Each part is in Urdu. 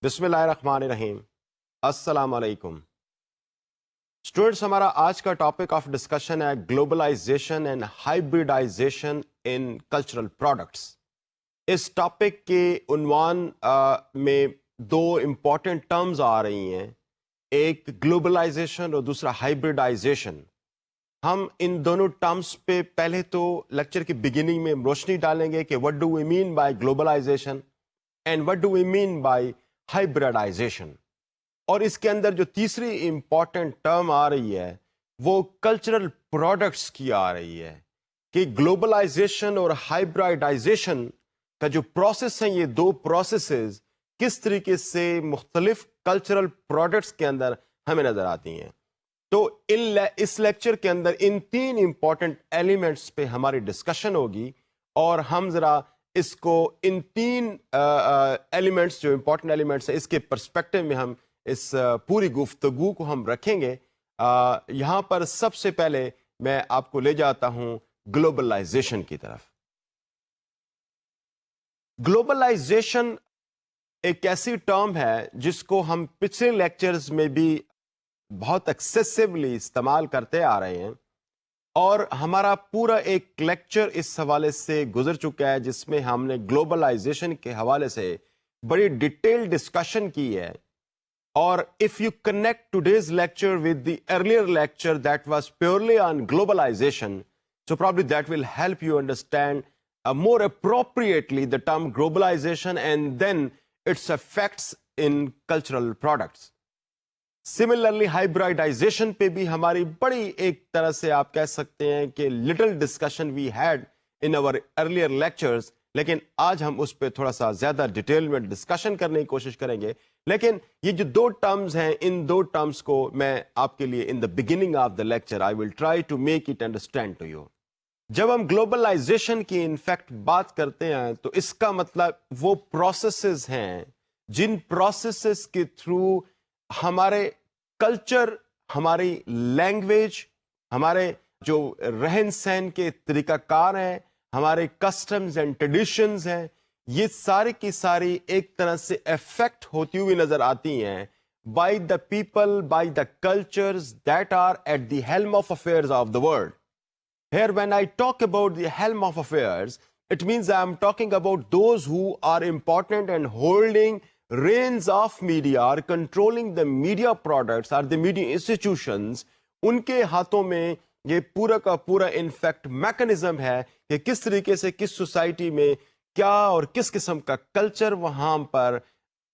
بسم اللہ الرحمن الرحیم۔ السلام علیکم اسٹوڈنٹس، ہمارا آج کا ٹاپک آف ڈسکشن ہے globalization and hybridization in cultural products. اس ٹاپک کے عنوان میں دو امپورٹنٹ ٹرمز آ رہی ہیں، ایک گلوبلائزیشن اور دوسرا ہائبریڈائزیشن۔ ہم ان دونوں ٹرمز پہ پہلے تو لیکچر کی بگننگ میں روشنی ڈالیں گے کہ what do we mean by globalization and what do we mean by hybridization, اور اس کے اندر جو تیسری امپورٹنٹ ٹرم آ رہی ہے وہ کلچرل پروڈکٹس کی آ رہی ہے کہ گلوبلائزیشن اور ہائبریڈائزیشن کا جو پروسیس ہیں، یہ دو پروسیسز کس طریقے سے مختلف کلچرل پروڈکٹس کے اندر ہمیں نظر آتی ہیں۔ تو اس لیکچر کے اندر ان تین امپورٹنٹ ایلیمنٹس پہ ہماری ڈسکشن ہوگی، اور ہم ذرا اس کو ان تین ایلیمنٹس جو امپورٹنٹ ایلیمنٹس ہیں اس کے پرسپیکٹو میں ہم اس پوری گفتگو کو ہم رکھیں گے۔ یہاں پر سب سے پہلے میں آپ کو لے جاتا ہوں گلوبلائزیشن کی طرف۔ گلوبلائزیشن ایک ایسی ٹرم ہے جس کو ہم پچھلے لیکچرز میں بھی بہت ایکسیسیولی استعمال کرتے آ رہے ہیں، اور ہمارا پورا ایک لیکچر اس حوالے سے گزر چکا ہے جس میں ہم نے گلوبلائزیشن کے حوالے سے بڑی ڈیٹیل ڈسکشن کی ہے۔ اور if you connect today's lecture with the earlier lecture that was purely on globalization, so probably that will help you understand more appropriately the term globalization and then its effects in cultural products. Similarly, hybridization پہ بھی ہماری بڑی ایک طرح سے آپ کہہ سکتے ہیں کہ little discussion we had in our earlier lectures، لیکن آج ہم اس پہ تھوڑا سا زیادہ ڈیٹیل میں ڈسکشن کرنے کی کوشش کریں گے۔ لیکن یہ جو دو ٹرمز ہیں، ان دو ٹرمز کو میں آپ کے لیے in the beginning of the lecture I will try to make it understand to you. جب ہم گلوبلائزیشن کی انفیکٹ بات کرتے ہیں تو اس کا مطلب وہ پروسیسز ہیں جن پروسیسز کے تھرو ہمارے کلچر، ہماری لینگویج، ہمارے جو رہن سہن کے طریقہ کار ہیں، ہمارے کسٹمز اینڈ ٹریڈیشنز ہیں، یہ ساری کی ساری ایک طرح سے افیکٹ ہوتی ہوئی نظر آتی ہیں by the people, by the cultures that are at the helm of affairs of the world. Here when I talk about the helm of affairs, it means I am talking about those who are important and holding reins of media or controlling the media products or the media institutions. ان کے ہاتھوں میں یہ پورا کا پورا انفیکٹ میکنزم ہے کہ کس طریقے سے کس سوسائٹی میں کیا اور کس قسم کا کلچر وہاں پر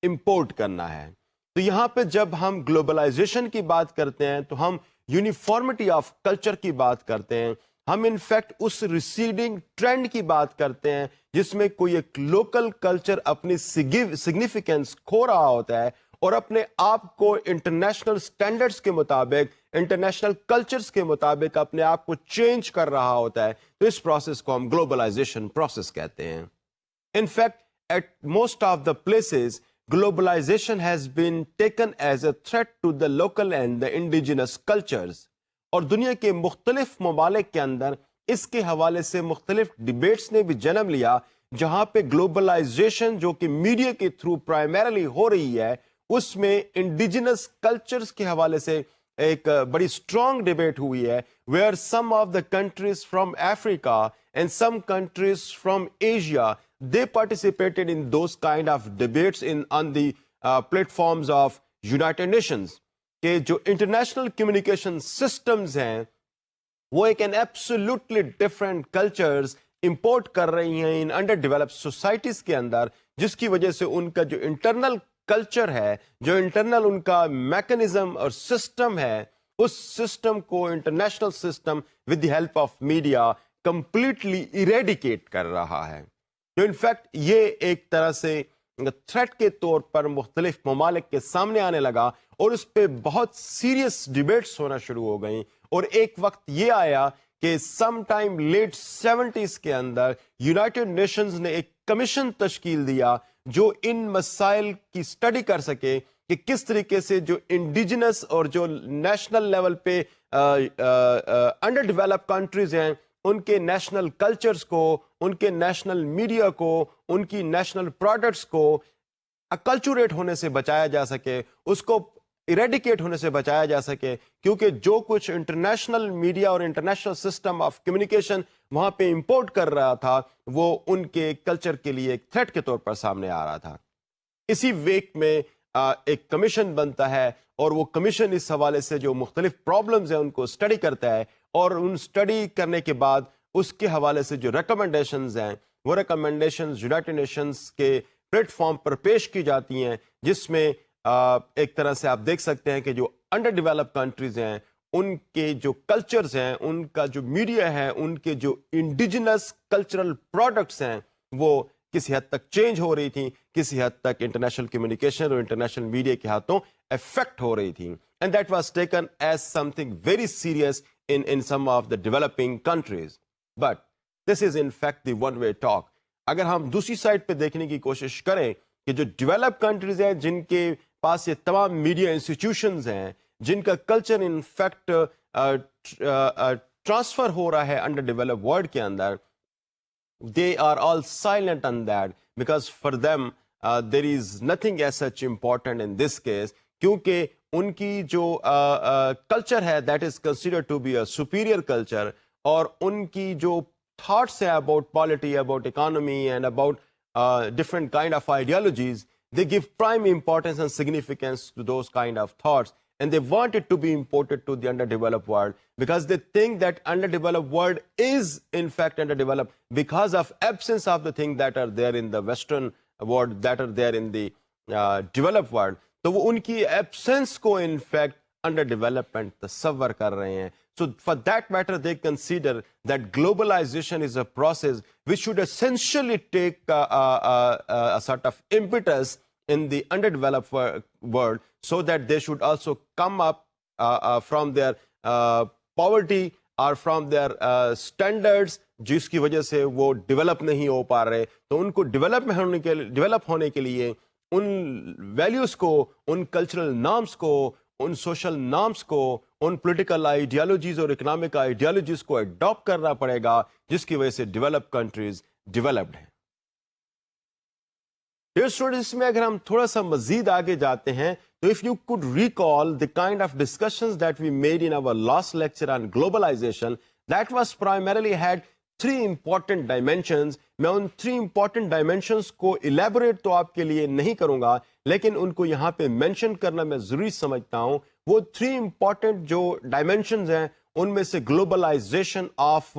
امپورٹ کرنا ہے۔ تو یہاں پہ جب ہم گلوبلائزیشن کی بات کرتے ہیں تو ہم یونیفارمٹی آف کلچر کی بات کرتے ہیں، ہم انفیکٹ اس ریسیڈنگ ٹرینڈ کی بات کرتے ہیں جس میں کوئی ایک لوکل کلچر اپنی سگنیفیکینس کھو رہا ہوتا ہے اور اپنے آپ کو انٹرنیشنل سٹینڈرڈز کے مطابق، انٹرنیشنل کلچرز کے مطابق اپنے آپ کو چینج کر رہا ہوتا ہے۔ تو اس پروسیس کو ہم گلوبلائزیشن پروسیس کہتے ہیں۔ In fact, at most of the places, globalization has been taken as a threat to the local and the indigenous cultures. اور دنیا کے مختلف ممالک کے اندر اس کے حوالے سے مختلف ڈیبیٹس نے بھی جنم لیا، جہاں پہ گلوبلائزیشن جو کہ میڈیا کے تھرو پرائمرلی ہو رہی ہے، اس میں انڈیجنس کلچرز کے حوالے سے ایک بڑی اسٹرانگ ڈیبیٹ ہوئی ہے، where some of the countries from Africa and some countries from Asia they participated in those kind of debates on the platforms of United Nations، کہ جو انٹرنیشنل کمیونیکیشن سسٹمز ہیں وہ ایک ایبسولوٹلی ڈفرینٹ کلچرز امپورٹ کر رہی ہیں ان انڈر ڈیولپڈ سوسائٹیز کے اندر، جس کی وجہ سے ان کا جو انٹرنل کلچر ہے، جو انٹرنل ان کا میکنزم اور سسٹم ہے، اس سسٹم کو international system with the help of media completely eradicate کر رہا ہے۔ تو انفیکٹ یہ ایک طرح سے تھریٹ کے طور پر مختلف ممالک کے سامنے آنے لگا، اور اس پہ بہت سیریس ڈیبیٹس ہونا شروع ہو گئیں، اور ایک وقت یہ آیا کہ سم ٹائم لیٹ 70s کے اندر یونائٹڈ نیشنز نے ایک کمیشن تشکیل دیا جو ان مسائل کی اسٹڈی کر سکے کہ کس طریقے سے جو انڈیجنس اور جو نیشنل لیول پہ انڈر ڈیولپ کنٹریز ہیں ان کے نیشنل کلچرز کو، ان کے نیشنل میڈیا کو، ان کی نیشنل پروڈکٹس کو اکلچوریٹ ہونے سے بچایا جا سکے, اس کو ایریڈیکیٹ ہونے سے بچایا جا سکے, کیونکہ جو کچھ انٹرنیشنل میڈیا اور انٹرنیشنل سسٹم آف کمیونیکیشن وہاں پہ امپورٹ کر رہا تھا وہ ان کے کلچر کے لیے ایک تھریٹ کے طور پر سامنے آ رہا تھا. اسی ویک میں ایک کمیشن بنتا ہے اور وہ کمیشن اس حوالے سے جو مختلف پرابلمز ہیں ان کو اسٹڈی کرتا ہے, اور ان اسٹڈی کرنے کے بعد اس کے حوالے سے جو ریکمنڈیشنز ہیں وہ ریکمنڈیشنز یونائٹڈ نیشنز کے پلیٹ فارم پر پیش کی جاتی ہیں, جس میں ایک طرح سے آپ دیکھ سکتے ہیں کہ جو انڈر ڈیولپ کنٹریز ہیں ان کے جو کلچرز ہیں, ان کا جو میڈیا ہے, ان کے جو انڈیجنس کلچرل پروڈکٹس ہیں وہ کسی حد تک چینج ہو رہی تھیں, کسی حد تک انٹرنیشنل کمیونیکیشن اور انٹرنیشنل میڈیا کے ہاتھوں افیکٹ ہو رہی تھیں. And that was taken as some thing very serious in some of the developing countries. But this is in fact the one way talk. اگر ہم دوسری سائڈ پہ دیکھنے کی کوشش کریں کہ جو ڈیولپ کنٹریز ہیں جن کے پاس یہ تمام میڈیا انسٹیٹیوشنز ہیں, جن کا کلچر ان فیکٹ ٹرانسفر ہو رہا ہے انڈر ڈیولپ ورلڈ کے اندر, they are all silent on that because for them there is nothing as such important in this case, کیونکہ ان کی جو کلچر ہے that is consider to be a superior culture, اور ان کی جو تھاٹس ہیں about polity, about economy and about different kind of ideologies, they give prime importance and significance to those kind of thoughts, and they want it to be imported to the underdeveloped world because they think that underdeveloped world is in fact underdeveloped because of absence of the things that are there in the Western world, that are there in the developed world. تو وہ ان کی ایبسنس کو ان فیکٹ انڈر ڈیولپمنٹ تصور کر رہے ہیں. So for that matter they consider that globalization is a process which should essentially take sort of impetus in the underdeveloped world so that they should also come up from their poverty or from their standards جس کی وجہ سے وہ ڈیولپ نہیں ہو پا رہے. تو ان کو ڈیولپ ہونے کے لیے ان ویلیوز کو, ان کلچرل نارمس کو, ان سوشل نارمس کو, ان پولیٹیکل آئیڈیالوجیز اور اکنامک آئیڈیالوجیز کو اڈاپٹ کرنا پڑے گا, جس کی وجہ سے ڈیولپ کنٹریز ڈیولپڈ ہیں. اسٹوڈنٹس میں اگر ہم تھوڑا سا مزید آگے جاتے ہیں تو if you could recall the kind of discussions that we made in our last lecture on globalization, that was primarily had 3 important dimensions. میں ان 3 important dimensions کو الیبوریٹ تو آپ کے لیے نہیں کروں گا, لیکن ان کو یہاں پہ مینشن کرنا میں ضروری سمجھتا ہوں. وہ 3 important جو ڈائمینشنز ہیں ان میں سے گلوبلائزیشن آف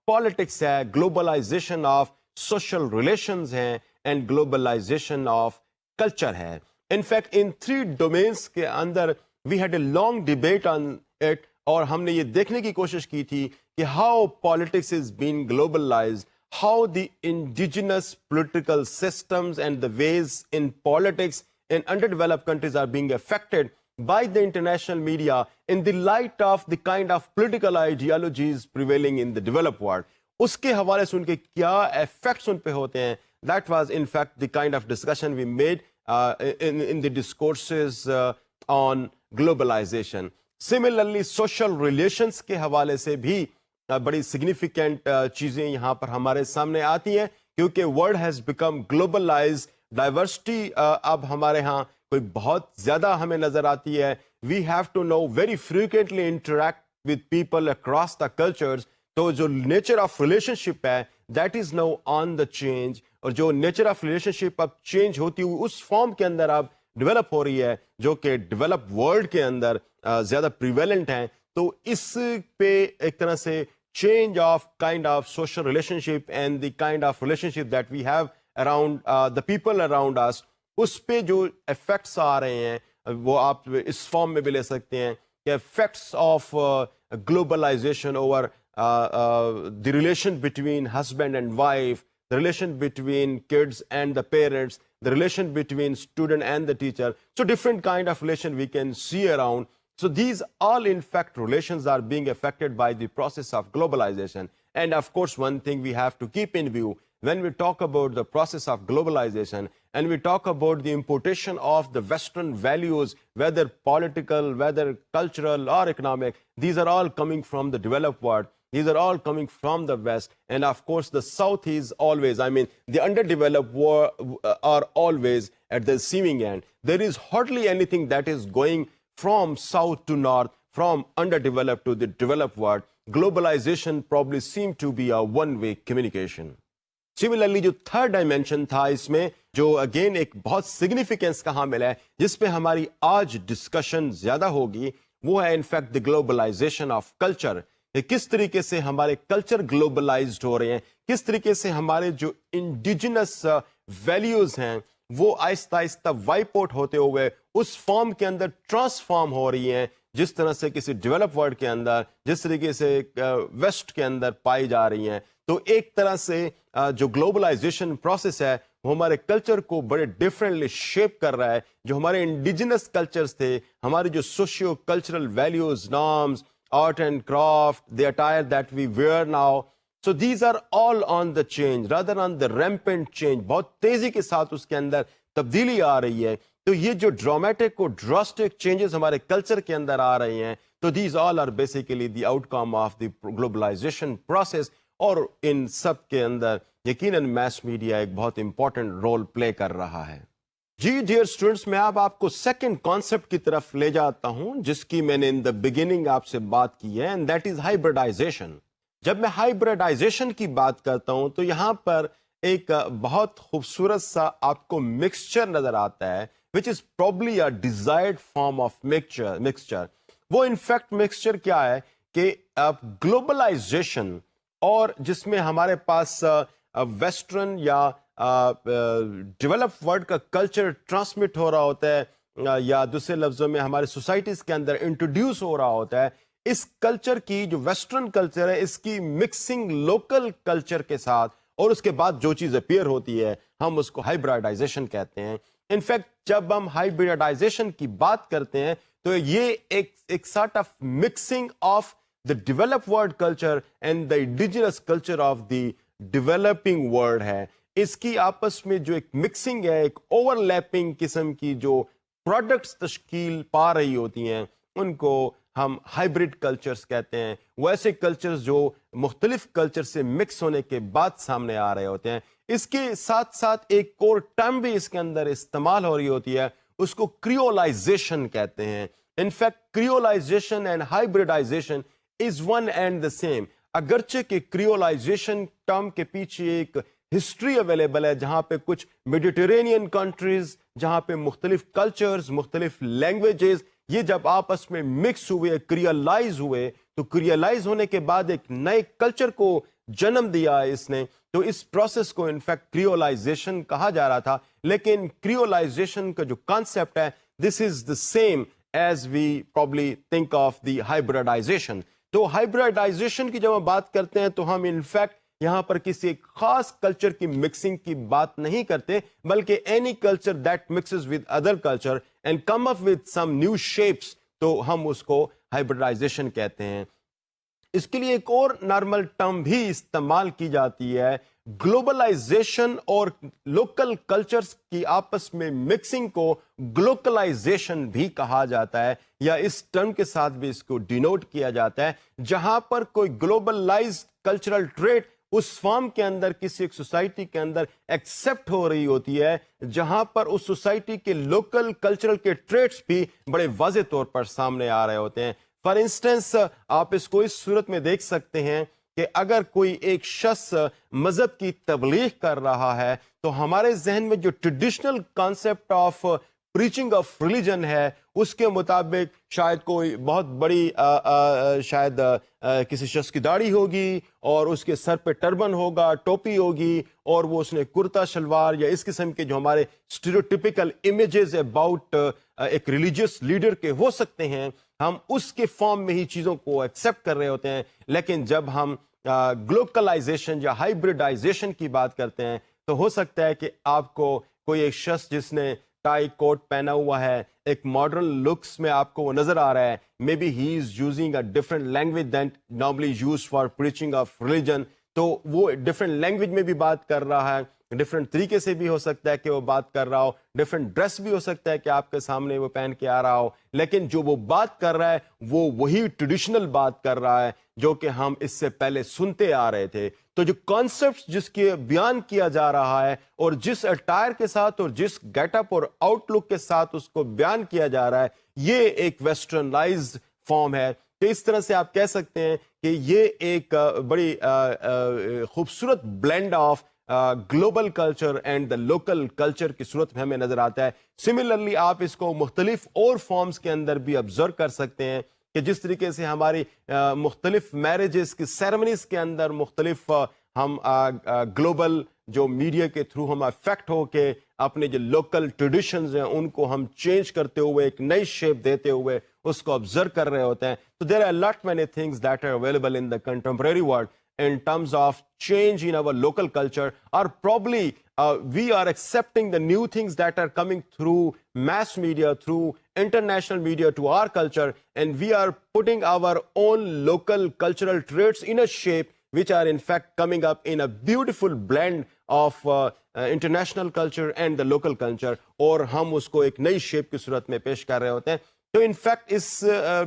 پالیٹکس ہے, گلوبلائزیشن آف سوشل ریلیشنز ہیں, اینڈ گلوبلائزیشن آف کلچر ہے. ان فیکٹ ان 3 ڈومینس کے اندر we had a long debate on it, اور ہم نے یہ دیکھنے کی کوشش کی تھی کہ how politics is being globalized, how the indigenous political systems and the ways in politics in underdeveloped countries are being affected by the international media in the light of the kind of political ideologies prevailing in the developed world. اس کے حوالے سے ان کے کیا ایفیکٹس ان پہ ہوتے ہیں, that was in fact the kind of discussion we made in the discourses on globalization. Similarly, social relations کے حوالے سے بھی بڑی significant چیزیں یہاں پر ہمارے سامنے آتی ہیں, کیونکہ world has become globalized. Diversity اب ہمارے ہاں کوئی بہت زیادہ ہمیں نظر آتی ہے. We have to know very frequently interact with people across the cultures. تو جو نیچر آف ریلیشن شپ ہے that is know on the change, اور جو نیچر آف ریلیشن شپ اب چینج ہوتی ہوئی اس فارم کے اندر اب ڈیولپ ہو رہی ہے جو کہ ڈیولپ ورلڈ کے اندر زیادہ پریویلنٹ ہیں. تو اس پہ ایک طرح سے change of kind of social relationship and the kind of relationship that we have around the people around us, اس پہ جو افیکٹس آ رہے ہیں وہ آپ اس فارم میں بھی لے سکتے ہیں کہ effects of globalization over the relation between husband and wife, the relation between kids and the parents, the relation between student and the teacher. So different kind of relation we can see around. So these all in fact relations are being affected by the process of globalization. And of course one thing we have to keep in view when we talk about the process of globalization and we talk about the importation of the Western values, whether political, whether cultural or economic, these are all coming from the developed world. These are all coming from the West. And of course, the South is always, the underdeveloped world are always at the receiving end. There is hardly anything that is going from South to North, from underdeveloped to the developed world. Globalization probably seems to be a one-way communication. Similarly, جو تھرڈ ڈائمینشن تھا اس میں جو اگین ایک بہت سگنیفیکینس کا حامل ہے جس پہ ہماری آج ڈسکشن زیادہ ہوگی وہ ہے in fact the globalization of culture. کس طریقے سے ہمارے کلچر گلوبلائزڈ ہو رہے ہیں, کس طریقے سے ہمارے جو انڈیجنس ویلیوز ہیں وہ آہستہ آہستہ وائپ آؤٹ ہوتے ہوئے اس فارم کے اندر ٹرانسفارم ہو رہی ہیں جس طرح سے کسی ڈیولپ ورلڈ کے اندر, جس طریقے سے ویسٹ کے اندر پائی جا رہی ہیں. تو ایک طرح سے جو گلوبلائزیشن پروسیس ہے وہ ہمارے کلچر کو بڑے ڈفرینٹلی شیپ کر رہا ہے. جو ہمارے انڈیجنس کلچرز تھے, ہمارے جو socio cultural values, norms, art and craft, the attire that we wear now. So these are all on the change, rather on the rampant change. بہت تیزی کے ساتھ اس کے اندر تبدیلی آ رہی ہے. تو یہ جو ڈرامیٹک اور ڈراسٹک چینجز ہمارے کلچر کے اندر آ رہے ہیں, تو these all are basically the outcome of the globalization process. اور ان سب کے اندر یقیناً میس میڈیا ایک بہت امپورٹنٹ رول پلے کر رہا ہے. جی ڈیئر اسٹوڈنٹس, میں اب آپ کو سیکنڈ کانسیپٹ کی طرف لے جاتا ہوں جس کی میں نے ان دا بگننگ آپ سے بات کی ہے, اینڈ دیٹ از ہائبریڈائزیشن. جب میں ہائبریڈائزیشن کی بات کرتا ہوں تو یہاں پر ایک بہت خوبصورت سا آپ کو مکسچر نظر آتا ہے which is probably a desired form of mixture. وہ انفیکٹ مکسچر کیا ہے کہ گلوبلائزیشن اور جس میں ہمارے پاس ویسٹرن یا ڈیولپ ورلڈ کا کلچر ٹرانسمٹ ہو رہا ہوتا ہے, یا دوسرے لفظوں میں ہمارے سوسائٹیز کے اندر انٹروڈیوس ہو رہا ہوتا ہے. اس کلچر کی جو ویسٹرن کلچر ہے اس کی مکسنگ لوکل کلچر کے ساتھ, اور اس کے بعد جو چیز اپیئر ہوتی ہے ہم اس کو ہائبریڈائزیشن کہتے ہیں. انفیکٹ جب ہم ہائبریڈائزیشن کی بات کرتے ہیں تو یہ ایک sort of mixing of the developed world culture and the indigenous culture of the developing world ہے. اس کی آپس میں جو ایک مکسنگ ہے, ایک اوور لیپنگ قسم کی جو پروڈکٹس تشکیل پا رہی ہوتی ہیں ان کو ہم ہائبرڈ کلچرز کہتے ہیں. وہ ایسے کلچرز جو مختلف کلچر سے مکس ہونے کے بعد سامنے آ رہے ہوتے ہیں. اس کے ساتھ ساتھ ایک اور ٹرم بھی اس کے اندر استعمال ہو رہی ہوتی ہے, اس کو کریولائزیشن کہتے ہیں. In fact creolization and hybridization is one and the same. اگرچہ کہ کریولائزیشن ٹرم کے پیچھے ایک ہسٹری اویلیبل ہے جہاں پہ کچھ میڈیٹرینین کنٹریز, جہاں پہ مختلف کلچرز, مختلف لینگویجز یہ جب آپس میں مکس ہوئے, کریولائز ہوئے, تو کریولائز ہونے کے بعد ایک نئے کلچر کو جنم دیا ہے اس نے. تو اس پروسیس کو انفیکٹ کریولائزیشن کہا جا رہا تھا. لیکن کریولائزیشن کا جو کانسیپٹ ہے this is the same as we probably think of the hybridization. تو ہائبریڈائزیشن کی جب ہم بات کرتے ہیں تو ہم انفیکٹ یہاں پر کسی ایک خاص کلچر کی مکسنگ کی بات نہیں کرتے, بلکہ any culture that mixes with other culture and come up with some new shapes, تو ہم اس کو ہائبریڈائزیشن کہتے ہیں. اس کے لیے ایک اور نارمل ٹرم بھی استعمال کی جاتی ہے, گلوبلائزیشن اور لوکل کلچرز کی آپس میں مکسنگ کو گلوکلائزیشن بھی کہا جاتا ہے, یا اس ٹرم کے ساتھ بھی اس کو ڈینوٹ کیا جاتا ہے جہاں پر کوئی گلوبلائزڈ کلچرل ٹریٹ اس فارم کے اندر کسی ایک سوسائٹی کے اندر ایکسیپٹ ہو رہی ہوتی ہے, جہاں پر اس سوسائٹی کے لوکل کلچرل کے ٹریٹس بھی بڑے واضح طور پر سامنے آ رہے ہوتے ہیں. فار انسٹنس آپ اس کو اس صورت میں دیکھ سکتے ہیں کہ اگر کوئی ایک شخص مذہب کی تبلیغ کر رہا ہے تو ہمارے ذہن میں جو traditional concept of preaching of religion ہے اس کے مطابق شاید کوئی بہت بڑی شاید کسی شخص کی داڑھی ہوگی اور اس کے سر پہ ٹربن ہوگا, ٹوپی ہوگی, اور وہ اس نے کرتا شلوار یا اس قسم کے جو ہمارے اسٹیریوٹیپیکل امیجز اباؤٹ ایک ریلیجیس لیڈر کے ہو سکتے ہیں, ہم اس کے فارم میں ہی چیزوں کو ایکسیپٹ کر رہے ہوتے ہیں. لیکن جب ہم گلوکلائزیشن یا ہائبریڈائزیشن کی بات کرتے ہیں تو ہو سکتا ہے کہ آپ کو کوئی ایک شخص جس نے ٹائی کوٹ پہنا ہوا ہے, ایک ماڈرن لکس میں آپ کو وہ نظر آ رہا ہے, maybe he is using a different language than normally use for preaching of religion. تو وہ ڈفرینٹ لینگویج میں بھی بات کر رہا ہے, ڈفرینٹ طریقے سے بھی ہو سکتا ہے کہ وہ بات کر رہا ہو, ڈفرینٹ ڈریس بھی ہو سکتا ہے کہ آپ کے سامنے وہ پہن کے آ رہا ہو, لیکن جو وہ بات کر رہا ہے وہ وہی ٹریڈیشنل بات کر رہا ہے جو کہ ہم اس سے پہلے سنتے آ رہے تھے. تو جو کانسیپٹس جس کے بیان کیا جا رہا ہے اور جس اٹائر کے ساتھ اور جس گیٹ اپ اور آؤٹ لک کے ساتھ اس کو بیان کیا جا رہا ہے, یہ ایک ویسٹرنائزڈ فارم ہے. تو اس طرح سے آپ کہہ سکتے ہیں کہ یہ ایک بڑی خوبصورت blend of global culture and the local culture کی صورت میں ہمیں نظر آتا ہے. سملرلی آپ اس کو مختلف اور فارمز کے اندر بھی آبزرو کر سکتے ہیں کہ جس طریقے سے ہماری مختلف میرجز کی سیرمنیز کے اندر مختلف ہم گلوبل جو میڈیا کے تھرو ہم افیکٹ ہو کے اپنے جو لوکل ٹریڈیشنز ہیں ان کو ہم چینج کرتے ہوئے ایک نئی شیپ دیتے ہوئے اس کو آبزرو کر رہے ہوتے ہیں. تو there are lot many things that are available in the contemporary world in terms of change in our local culture, or probably we are accepting the new things that are coming through mass media, through international media to our culture, and we are putting our own local cultural traits in a shape which are in fact coming up in a beautiful blend of international culture and the local culture, اور ہم اس کو ایک نئی شیپ کی صورت میں پیش کر رہے ہوتے ہیں. تو ان فیکٹ اس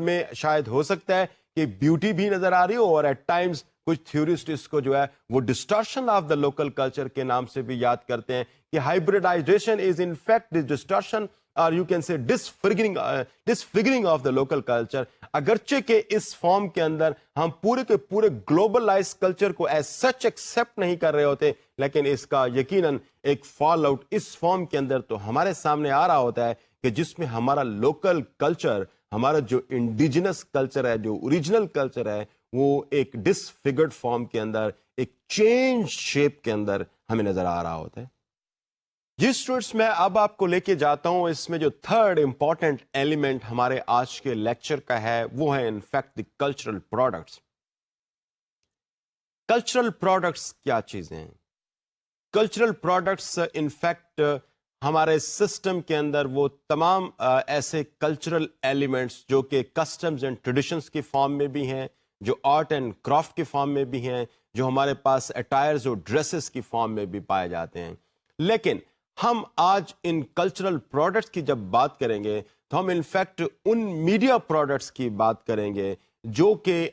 میں شاید ہو سکتا ہے کہ بیوٹی بھی نظر آ رہی ہو, اور ایٹ ٹائمز کچھ تھیورسٹ اس کو جو ہے وہ distortion of the local culture کے نام سے بھی یاد کرتے ہیں کہ hybridization is in fact distortion اور you can say disfiguring of the local culture. اگرچہ کہ اس فارم کے اندر ہم پورے کے پورے گلوبلائز کلچر کو ایز سچ ایکسیپٹ نہیں کر رہے ہوتے, لیکن اس کا یقیناً ایک فال آؤٹ اس فارم کے اندر تو ہمارے سامنے آ رہا ہوتا ہے کہ جس میں ہمارا لوکل کلچر, ہمارا جو انڈیجنس کلچر ہے, جو اوریجنل کلچر ہے, وہ ایک ڈسفگرڈ فارم کے اندر ایک چینج شیپ کے اندر ہمیں نظر آ رہا ہوتا ہے. جی اسٹوڈنٹس, میں اب آپ کو لے کے جاتا ہوں اس میں جو تھرڈ امپورٹنٹ ایلیمنٹ ہمارے آج کے لیکچر کا ہے وہ ہے in fact the cultural products. Cultural products کیا چیزیں ہیں؟ کلچرل پروڈکٹس ان فیکٹ ہمارے سسٹم کے اندر وہ تمام ایسے کلچرل ایلیمنٹس جو کہ کسٹمز اینڈ ٹریڈیشنس کی فارم میں بھی ہیں, جو آرٹ اینڈ کرافٹ کی فارم میں بھی ہیں, جو ہمارے پاس اٹائرز اور ڈریسز کی فارم میں بھی پائے جاتے ہیں. لیکن ہم آج ان کلچرل پروڈکٹس کی جب بات کریں گے تو ہم انفیکٹ ان میڈیا پروڈکٹس کی بات کریں گے جو کہ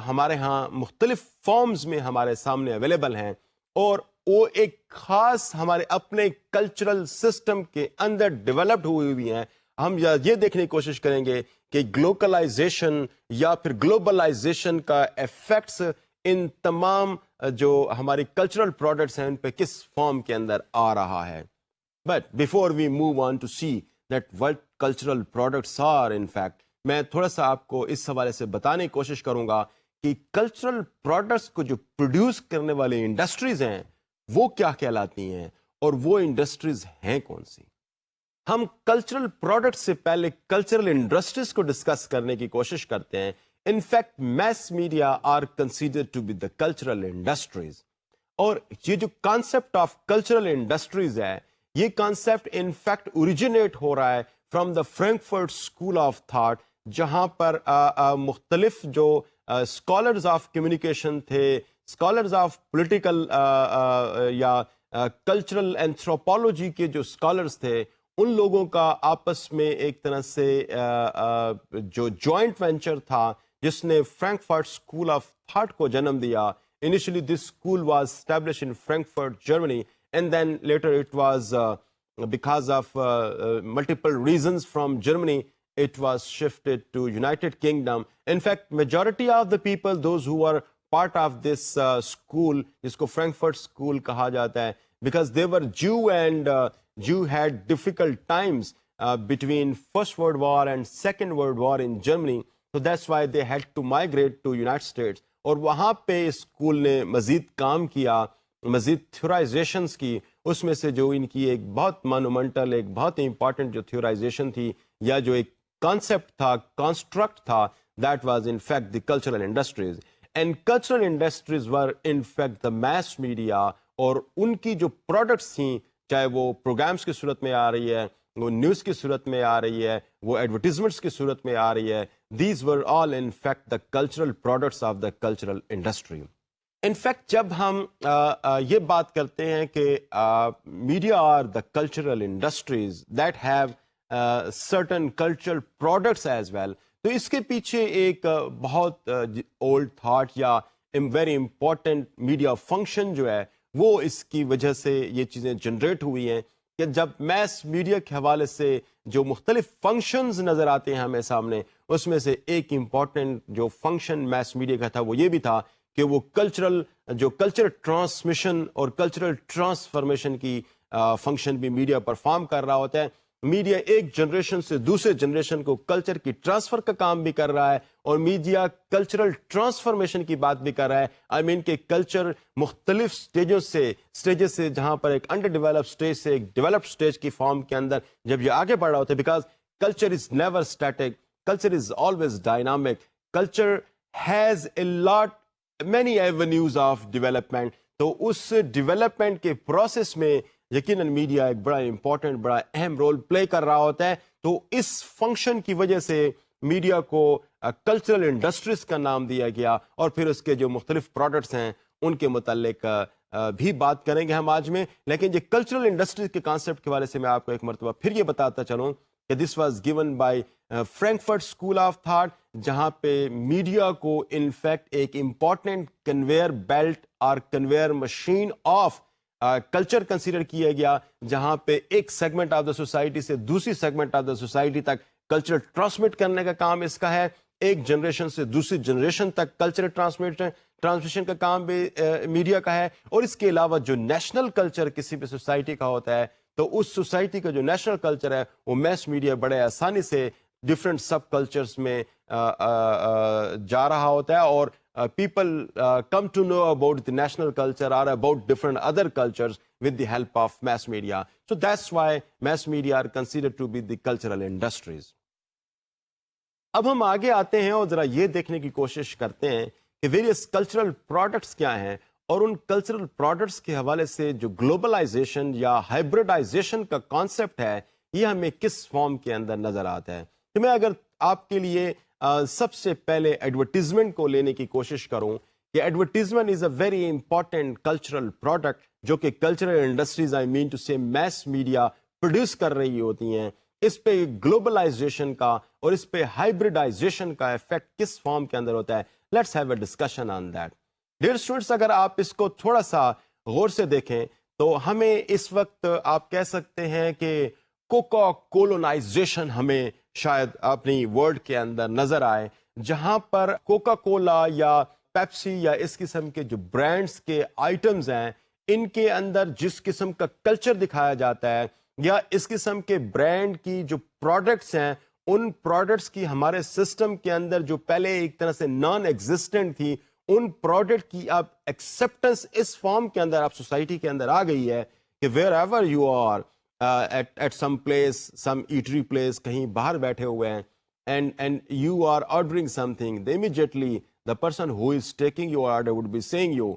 ہمارے ہاں مختلف فارمز میں ہمارے سامنے اویلیبل ہیں, اور وہ ایک خاص ہمارے اپنے کلچرل سسٹم کے اندر ڈیولپڈ ہوئی ہیں. ہم یہ دیکھنے کی کوشش کریں گے کہ گلوکلائزیشن یا پھر گلوبلائزیشن کا ایفیکٹس ان تمام جو ہماری کلچرل پروڈکٹس ہیں ان پہ کس فارم کے اندر آ رہا ہے. But before we move on to see that what cultural products are in fact, میں تھوڑا سا آپ کو اس حوالے سے بتانے کی کوشش کروں گا کہ کلچرل پروڈکٹس کو جو پروڈیوس کرنے والی انڈسٹریز ہیں وہ کیا کہلاتی ہیں اور وہ انڈسٹریز ہیں کون سی. ہم کلچرل پروڈکٹ سے پہلے کلچرل انڈسٹریز کو ڈسکس کرنے کی کوشش کرتے ہیں. In fact mass media are considered to be the cultural industries, اور یہ جو کانسیپٹ آف کلچرل انڈسٹریز ہے یہ کانسیپٹ ان فیکٹ اوریجنیٹ ہو رہا ہے from the Frankfurt school of thought, جہاں پر مختلف جو اسکالرز آف کمیونیکیشن تھے, اسکالرز آف پولیٹیکل یا کلچرل اینتھروپولوجی کے جو اسکالرز تھے, ان لوگوں کا آپس میں ایک طرح سے جو جوائنٹ وینچر تھا جس نے فرینکفرٹ اسکول آف تھاٹ کو جنم دیا. Initially this school was establish in Frankfurt Germany, and then later it was because of multiple reasons from Germany it was shifted to United Kingdom. In fact, majority of the people, those who are part of this school, جس کو Frankfurt School کہا جاتا ہے, because they were Jew and Jew had difficult times between First World War and Second World War in Germany. So that's why they had to migrate to United States. اور وہاں پہ اسکول نے مزید کام کیا, مزید تھیورائزیشنس کی. اس میں سے جو ان کی ایک بہت مانومنٹل, ایک بہت امپورٹنٹ جو تھیورائزیشن تھی یا جو ایک concept تھا, construct تھا, that was in fact the cultural industries. And cultural industries were in fact the mass media, اور ان کی جو products تھیں, چاہے وہ programs کی صورت میں آ رہی ہے, وہ نیوز کی صورت میں آ رہی ہے, وہ advertisements کی صورت میں آ رہی ہے, these were all in fact the cultural products of the cultural industry. In fact جب ہم یہ بات کرتے ہیں کہ media are the cultural industries that have certain cultural products as well, تو اس کے پیچھے ایک بہت اولڈ تھاٹ یا ویری امپورٹنٹ میڈیا فنکشن جو ہے وہ اس کی وجہ سے یہ چیزیں جنریٹ ہوئی ہیں کہ جب میس میڈیا کے حوالے سے جو مختلف فنکشنز نظر آتے ہیں ہمیں سامنے، اس میں سے ایک امپورٹنٹ جو فنکشن میس میڈیا کا تھا وہ یہ بھی تھا کہ وہ کلچرل ٹرانسمیشن اور کلچرل ٹرانسفارمیشن کی فنکشن بھی میڈیا پرفارم کر رہا ہوتا ہے. میڈیا ایک جنریشن سے دوسرے جنریشن کو کلچر کی ٹرانسفر کا کام بھی کر رہا ہے، اور میڈیا کلچرل ٹرانسفارمیشن کی بات بھی کر رہا ہے. آئی مین کہ کلچر مختلف سٹیجز سے جہاں پر ایک انڈر ڈیولپ سٹیج سے ایک ڈیولپڈ سٹیج کی فارم کے اندر جب یہ آگے بڑھ رہا ہوتا ہے، because culture is never static, culture is always dynamic, culture has a lot many avenues of development. تو اس ڈیولپمنٹ کے پروسیس میں یقیناً میڈیا ایک بڑا امپورٹنٹ بڑا اہم رول پلے کر رہا ہوتا ہے. تو اس فنکشن کی وجہ سے میڈیا کو کلچرل انڈسٹریز کا نام دیا گیا، اور پھر اس کے جو مختلف پروڈکٹس ہیں ان کے متعلق بھی بات کریں گے ہم آج میں. لیکن یہ کلچرل انڈسٹریز کے کانسیپٹ کے حوالے سے میں آپ کو ایک مرتبہ پھر یہ بتاتا چلوں کہ this was given by Frankfurt school of thought, جہاں پہ میڈیا کو انفیکٹ ایک امپورٹنٹ کنویئر بیلٹ اور conveyor machine of culture consider کیا گیا، جہاں پہ ایک سیگمنٹ آف دا سوسائٹی سے دوسری سیگمنٹ آف دا سوسائٹی تک کلچر ٹرانسمٹ کرنے کا کام اس کا ہے، ایک جنریشن سے دوسری جنریشن تک کلچر ٹرانسمیشن کا کام بھی میڈیا کا ہے. اور اس کے علاوہ جو نیشنل کلچر کسی بھی سوسائٹی کا ہوتا ہے، تو اس سوسائٹی کا جو نیشنل کلچر ہے وہ میس میڈیا بڑے آسانی سے ڈفرینٹ سب کلچرز میں جا رہا ہوتا ہے، اور people come to know about the national culture or about different other cultures with the help of mass media. So that's why mass media are considered to be the cultural industries. اب ہم آگے آتے ہیں اور ذرا یہ دیکھنے کی کوشش کرتے ہیں کہ ویریس کلچرل پروڈکٹس کیا ہیں، اور ان کلچرل پروڈکٹس کے حوالے سے جو گلوبلائزیشن یا ہائبریڈائزیشن کا کانسیپٹ ہے یہ ہمیں کس فارم کے اندر نظر آتا ہے. تو میں اگر آپ کے لیے سب سے پہلے ایڈورٹیزمنٹ کو لینے کی کوشش کروں کہ advertisement is a very important cultural product جو کہ cultural industries I mean to say mass media produce کر رہی ہوتی ہیں، اس پہ گلوبلائزیشن کا اور اس پہ ہائبریڈائزیشن کا افیکٹ کس فارم کے اندر ہوتا ہے. Let's have a discussion on that. Dear students, اگر آپ اس کو تھوڑا سا غور سے دیکھیں تو ہمیں اس وقت آپ کہہ سکتے ہیں کہ کوکا کولونائزیشن ہمیں شاید اپنی ورڈ کے اندر نظر آئے، جہاں پر کوکا کولا یا پیپسی یا اس قسم کے جو برانڈز کے آئٹمز ہیں ان کے اندر جس قسم کا کلچر دکھایا جاتا ہے، یا اس قسم کے برانڈ کی جو پروڈکٹس ہیں ان پروڈکٹس کی ہمارے سسٹم کے اندر جو پہلے ایک طرح سے نان ایگزسٹنٹ تھی، ان پروڈکٹ کی اب ایکسیپٹنس اس فارم کے اندر اب سوسائٹی کے اندر آ گئی ہے کہ wherever you are at some place, some eatery place، کہیں باہر بیٹھے ہوئے ہیں and you are ordering something, then immediately the person who is taking your order would be saying you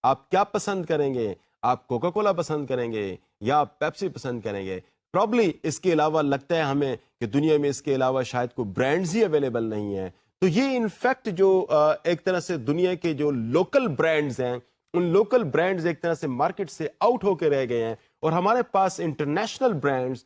آپ کیا پسند کریں گے، آپ کوکا کولا پسند کریں گے یا پیپسی پسند کریں گے. پرابلی اس کے علاوہ لگتا ہے ہمیں کہ دنیا میں اس کے علاوہ شاید کوئی برانڈز ہی اویلیبل نہیں ہیں. تو یہ انفیکٹ جو ایک طرح سے دنیا کے جو لوکل برانڈز ہیں ان لوکل برانڈز ایک طرح سے مارکیٹ سے آؤٹ ہو کے رہ گئے ہیں، اور ہمارے پاس international brands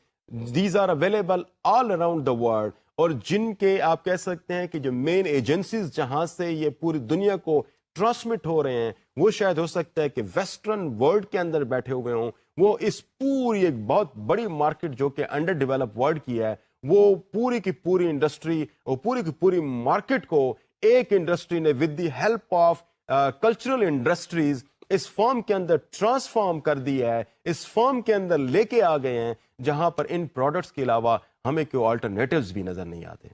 these are available all around the world, اور جن کے آپ کہہ سکتے ہیں کہ جو مین ایجنسیز جہاں سے یہ پوری دنیا کو ٹرانسمٹ ہو رہے ہیں وہ شاید ہو سکتا ہے کہ ویسٹرن ورلڈ کے اندر بیٹھے ہوئے ہوں. وہ اس پوری ایک بہت بڑی مارکیٹ جو کہ انڈر ڈیولپ ورلڈ کی ہے، وہ پوری کی پوری انڈسٹری اور پوری کی پوری مارکیٹ کو ایک انڈسٹری نے with the help of cultural industries اس فارم کے اندر ٹرانسفارم کر دی ہے، اس فارم کے اندر لے کے آ گئے ہیں جہاں پر ان پروڈکٹس کے علاوہ ہمیں کوئی آلٹرنیٹیوز بھی نظر نہیں آتے.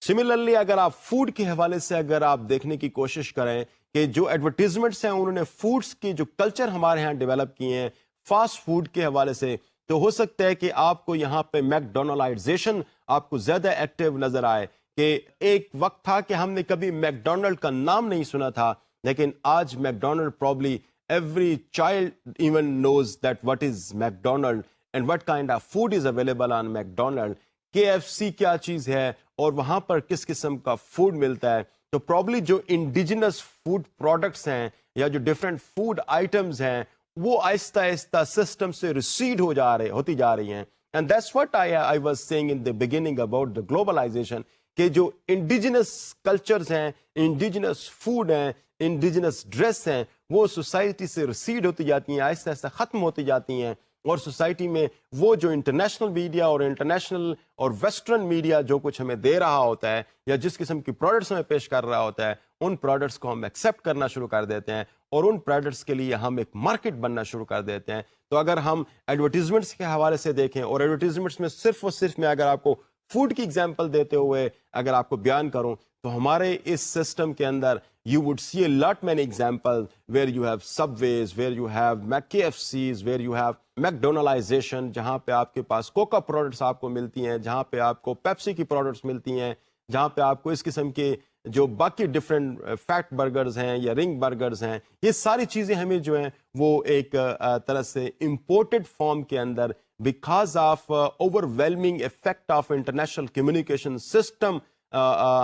سملرلی اگر آپ فوڈ کے حوالے سے اگر آپ دیکھنے کی کوشش کریں کہ جو ایڈورٹیزمنٹس ہیں انہوں نے فوڈس کے جو کلچر ہمارے ہاں ڈیولپ کیے ہیں فاسٹ فوڈ کے حوالے سے، تو ہو سکتا ہے کہ آپ کو یہاں پہ میک ڈونلڈائزیشن آپ کو زیادہ ایکٹیو نظر آئے. کہ ایک وقت تھا کہ ہم نے کبھی میک ڈونلڈ کا نام نہیں سنا تھا، لیکن آج make Donald probably every child even knows that what is make Donald and what kind of food is available on make Donald. KFC کیا چیز ہے اور وہاں پر کس قسم کا فوڈ ملتا ہے. تو پرابلی جو انڈیجنس فوڈ پروڈکٹس ہیں یا جو ڈفرینٹ فوڈ آئٹمز ہیں وہ آہستہ آہستہ سسٹم سے ریسیڈ ہوتی جا رہی ہیں. And that's what I was seeing in the beginning about the globalization کہ جو انڈیجنس کلچرز ہیں, انڈیجنس فوڈ ہیں, انڈیجنس ڈریس ہیں, وہ سوسائٹی سے ریسیڈ ہوتی جاتی ہیں, آہستہ آہستہ ختم ہوتی جاتی ہیں, اور سوسائٹی میں وہ جو انٹرنیشنل میڈیا اور انٹرنیشنل اور ویسٹرن میڈیا جو کچھ ہمیں دے رہا ہوتا ہے یا جس قسم کی پروڈکٹس ہمیں پیش کر رہا ہوتا ہے, ان پروڈکٹس کو ہم ایکسیپٹ کرنا شروع کر دیتے ہیں اور ان پروڈکٹس کے لیے ہم ایک مارکیٹ بننا شروع کر دیتے ہیں. تو اگر ہم ایڈورٹیزمنٹس کے حوالے سے دیکھیں, اور ایڈورٹیزمنٹس میں صرف اور صرف میں اگر آپ کو فوڈ کی ایگزامپل دیتے ہوئے اگر آپ کو بیان کروں تو ہمارے اس سسٹم کے اندر you would see a lot many examples where you have Subways, where you have KFCs, where you have McDonaldization, جہاں پہ آپ کے پاس کوکا پروڈکٹس آپ کو ملتی ہیں, جہاں پہ آپ کو پیپسی کی پروڈکٹس ملتی ہیں, جہاں پہ آپ کو اس قسم کے جو باقی ڈفرینٹ فیٹ برگرز ہیں یا رنگ برگرز ہیں, یہ ساری چیزیں ہمیں جو ہیں وہ ایک طرح سے امپورٹڈ فارم کے اندر because of overwhelming effect of international communication system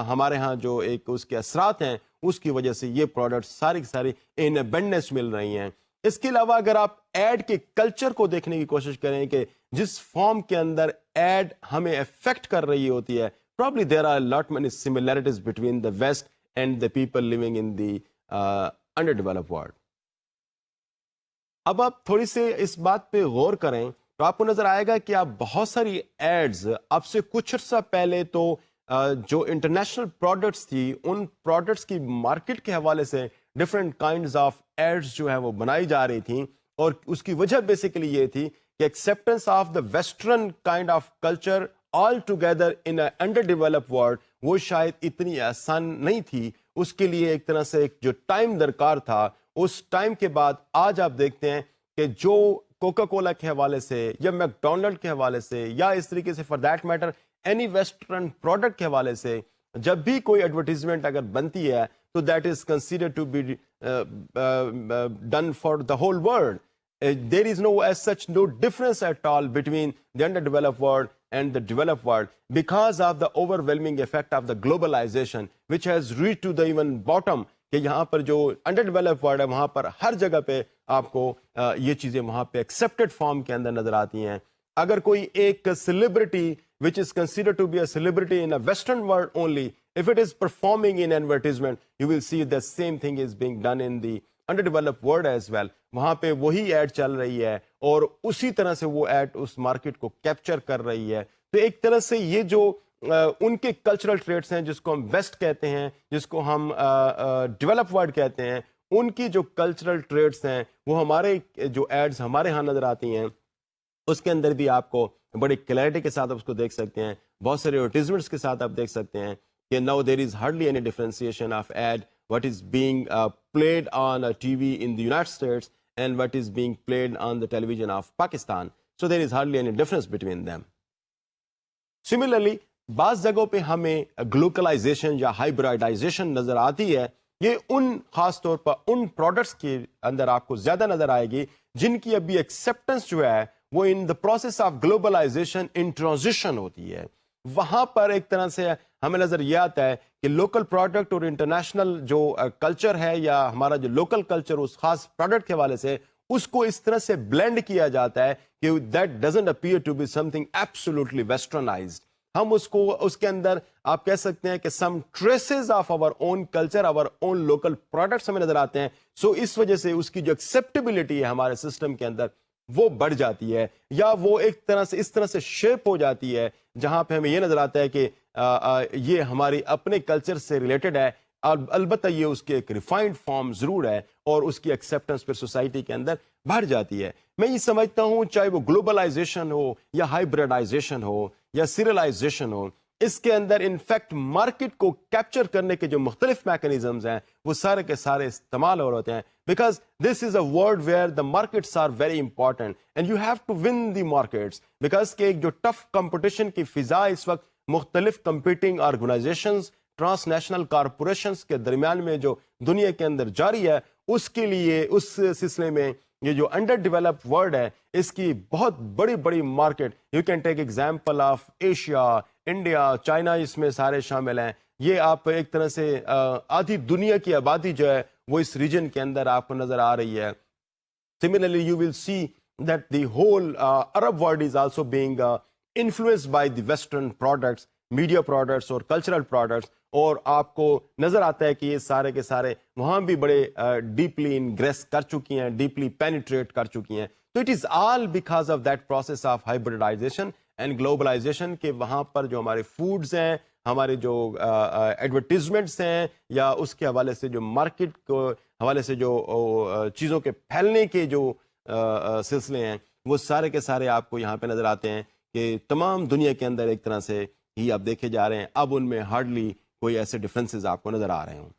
ہمارے ہاں جو ایک اس کے اثرات ہیں اس کی وجہ سے یہ پروڈکٹس ساری کی ساری ان ابنڈنس مل رہی ہیں. اس کے علاوہ اگر آپ ایڈ کے کلچر کو دیکھنے کی کوشش کریں کہ جس فارم کے اندر ایڈ ہمیں افیکٹ کر رہی ہوتی ہے, probably there are a lot many similarities between the West and the people living in the underdeveloped world. اب آپ تھوڑی سے اس بات پہ غور کریں تو آپ کو نظر آئے گا کہ آپ بہت ساری ایڈز اب سے کچھ عرصہ پہلے تو جو انٹرنیشنل پروڈکٹس تھی ان پروڈکٹس کی مارکیٹ کے حوالے سے ڈفرینٹ کائنڈز آف ایڈز جو ہے وہ بنائی جا رہی تھیں, اور اس کی وجہ بیسیکلی یہ تھی کہ acceptance of the western kind of culture all together in under develop world وہ شاید اتنی آسان نہیں تھی. اس کے لیے ایک طرح سے جو ٹائم درکار تھا, اس ٹائم کے بعد آج آپ دیکھتے ہیں کہ جو کوکا کولا کے حوالے سے یا میک ڈونلڈ کے حوالے سے یا اس طریقے سے for that matter any western product کے حوالے سے جب بھی کوئی ایڈورٹیزمنٹ اگر بنتی ہے تو that is considered to be done for the whole world. There is no as such no difference at all between the under develop world and the developed world because of the overwhelming effect of the globalization which has reached to the even bottom کہ یہاں پر جو انڈر ڈیولپ ورلڈ ہے وہاں پر ہر جگہ پہ آپ کو یہ چیزیں وہاں پہ ایکسیپٹڈ فارم کے اندر نظر آتی ہیں. اگر کوئی ایک celebrity which is considered to be a celebrity in a western world only, if it is performing in advertisement you will see the same thing is being done in the underdeveloped world as well. وہاں پہ وہی ایڈ چل رہی ہے اور اسی طرح سے وہ ایڈ اس مارکیٹ کو کیپچر کر رہی ہے. تو ایک طرح سے یہ جو ان کے کلچرل ٹریٹس ہیں جس کو ہم ویسٹ کہتے ہیں, جس کو ہم ڈیولپ ورلڈ کہتے ہیں, ان کی جو کلچرل ٹریٹس ہیں وہ ہمارے جو ایڈز ہمارے ہاں نظر آتی ہیں اس کے اندر بھی آپ کو بڑی کلیئرٹی کے ساتھ آپ اس کو دیکھ سکتے ہیں. بہت سارے ایڈورٹیزمنٹس کے ساتھ آپ دیکھ سکتے ہیں کہ now there is hardly any differentiation of ad what is being played on TV in the United States and what is being played on the television of Pakistan. So there is hardly any difference between them. Similarly, بعض جگہوں پہ ہمیں گلوکلائزیشن یا ہائبرائڈائزیشن نظر آتی ہے. یہ ان خاص طور پر ان پروڈکٹس کے اندر آپ کو زیادہ نظر آئے گی جن کی ابھی ایکسیپٹنس جو ہے وہ in the process of globalization in transition ہوتی ہے. وہاں پر ایک طرح سے ہمیں نظر یہ آتا ہے کہ لوکل پروڈکٹ اور انٹرنیشنل جو کلچر ہے یا ہمارا جو لوکل کلچر اس خاص پروڈکٹ کے حوالے سے اس کو اس طرح سے بلینڈ کیا جاتا ہے کہ that doesn't appear to be something absolutely westernized. ہم اس کو اس کے اندر آپ کہہ سکتے ہیں کہ some traces of our own culture our own local products ہمیں نظر آتے ہیں. سو اس وجہ سے اس کی جو ایکسیپٹیبلٹی ہے ہمارے سسٹم کے اندر وہ بڑھ جاتی ہے یا وہ ایک طرح سے اس طرح سے شیپ ہو جاتی ہے جہاں پہ ہمیں یہ نظر آتا ہے کہ یہ ہماری اپنے کلچر سے ریلیٹڈ ہے. البتہ یہ اس کے ایک ریفائنڈ فارم ضرور ہے اور اس کی ایکسیپٹنس پھر سوسائٹی کے اندر بڑھ جاتی ہے. میں یہ سمجھتا ہوں چاہے وہ گلوبلائزیشن ہو یا ہائبرڈائزیشن ہو یا سیریلائزیشن ہو, اس کے اندر انفیکٹ مارکیٹ کو کیپچر کرنے کے جو مختلف میکانزمز ہیں وہ سارے کے سارے استعمال ہو رہے ہیں. Because this is a world where the markets are very important and you have to win the markets. Because کہ ایک جو ٹف کمپٹیشن کی فضا اس وقت مختلف competing organizations transnational corporations کے درمیان میں جو دنیا کے اندر جاری ہے, اس کے لیے اس سلسلے میں یہ جو انڈر ڈیولپ ورلڈ ہے اس کی بہت بڑی بڑی market, you can take example of Asia, India, China اس میں سارے شامل ہیں, یہ آپ ایک طرح سے آدھی دنیا کی آبادی جو ہے وہ اس ریجن کے اندر آپ کو نظر آ رہی ہے. Similarly, you will see that the whole Arab world is also being influenced by the Western products, media products اور cultural products, اور آپ کو نظر آتا ہے کہ یہ سارے کے سارے وہاں بھی بڑے ڈیپلی انگریس کر چکی ہیں, ڈیپلی پینیٹریٹ کر چکی ہیں. تو it is all because of that process of hybridization and globalization, کہ وہاں پر جو ہمارے فوڈز ہیں, ہمارے جو ایڈورٹیزمنٹس ہیں, یا اس کے حوالے سے جو مارکیٹ کو حوالے سے جو چیزوں کے پھیلنے کے جو سلسلے ہیں, وہ سارے کے سارے آپ کو یہاں پہ نظر آتے ہیں کہ تمام دنیا کے اندر ایک طرح سے ہی آپ دیکھے جا رہے ہیں. اب ان میں ہارڈلی کوئی ایسے ڈفرینسز آپ کو نظر آ رہے ہوں.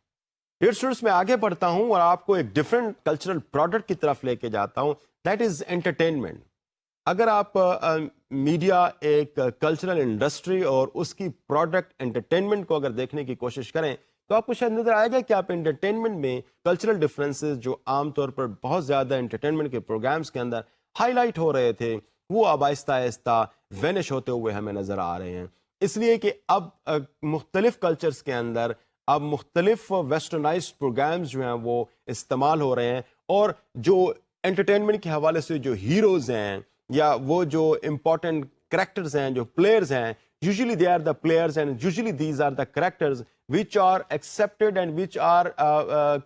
ڈیئر اسٹوڈنٹس, میں آگے بڑھتا ہوں اور آپ کو ایک ڈفرینٹ کلچرل پروڈکٹ کی طرف لے کے جاتا ہوں, دیٹ از انٹرٹینمنٹ. اگر آپ میڈیا ایک کلچرل انڈسٹری اور اس کی پروڈکٹ انٹرٹینمنٹ کو اگر دیکھنے کی کوشش کریں تو آپ کو شاید نظر آئے گا کہ آپ انٹرٹینمنٹ میں کلچرل ڈفرینسز جو عام طور پر بہت زیادہ انٹرٹینمنٹ کے پروگرامز کے اندر ہائی لائٹ ہو رہے تھے, وہ اب آہستہ آہستہ وینش ہوتے ہوئے ہمیں نظر آ رہے ہیں. اس لیے کہ اب مختلف کلچرز کے اندر اب مختلف ویسٹرنائزڈ پروگرامز جو ہیں وہ استعمال ہو رہے ہیں, اور جو انٹرٹینمنٹ کے حوالے سے جو ہیروز ہیں یا وہ جو امپورٹنٹ کریکٹرز ہیں, جو پلیئرز ہیں, usually they are the players and usually these are the characters which are accepted and which are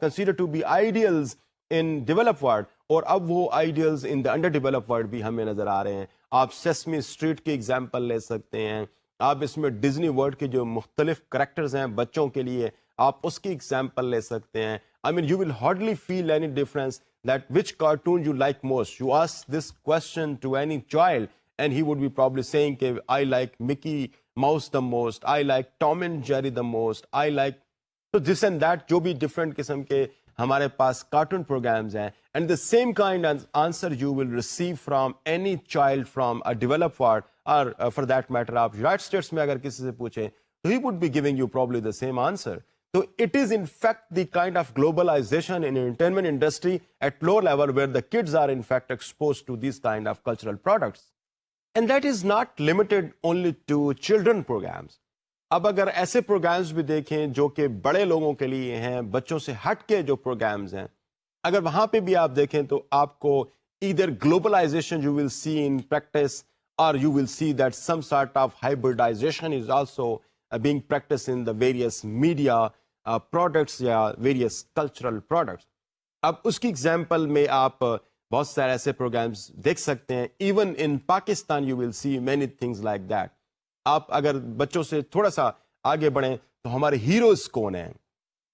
considered to be ideals in developed world, اور اب وہ ideals in the underdeveloped world بھی ہمیں نظر آ رہے ہیں. آپ سیسمی اسٹریٹ کی ایگزامپل لے سکتے ہیں, آپ اس میں ڈزنی ورلڈ کے جو مختلف کریکٹرز ہیں بچوں کے لیے, آپ اس کی ایگزامپل لے سکتے ہیں. I mean, you will hardly feel any difference that which cartoon you like most. You ask this question to any child and he would be probably saying کہ I like Mickey Mouse the most, I like Tom and Jerry the most, I like so this and that, جو بھی different قسم کے ہمارے پاس کارٹون پروگرامز ہیں. And the same kind of answer you will receive from any child from a developed world, or for that matter آپ United States میں اگر کسی سے پوچھیں تو he would be giving you probably the same answer. So it is in fact the kind of globalization in entertainment industry at low level where the kids are in fact exposed to these kind of cultural products. And that is not limited only to children programs. اب اگر ایسے پروگرامز بھی دیکھیں جو کہ بڑے لوگوں کے لیے ہیں, بچوں سے ہٹ کے جو پروگرامز ہیں, اگر وہاں پہ بھی آپ دیکھیں تو آپ کو either globalization you will see in practice or you will see that some sort of hybridization is also being practiced in the various media products یا various cultural products. اب اس کی ایگزامپل میں آپ بہت سارے ایسے پروگرامز دیکھ سکتے ہیں. Even in Pakistan you will see many things like that. آپ اگر بچوں سے تھوڑا سا آگے بڑھیں تو ہمارے ہیروز کون ہیں,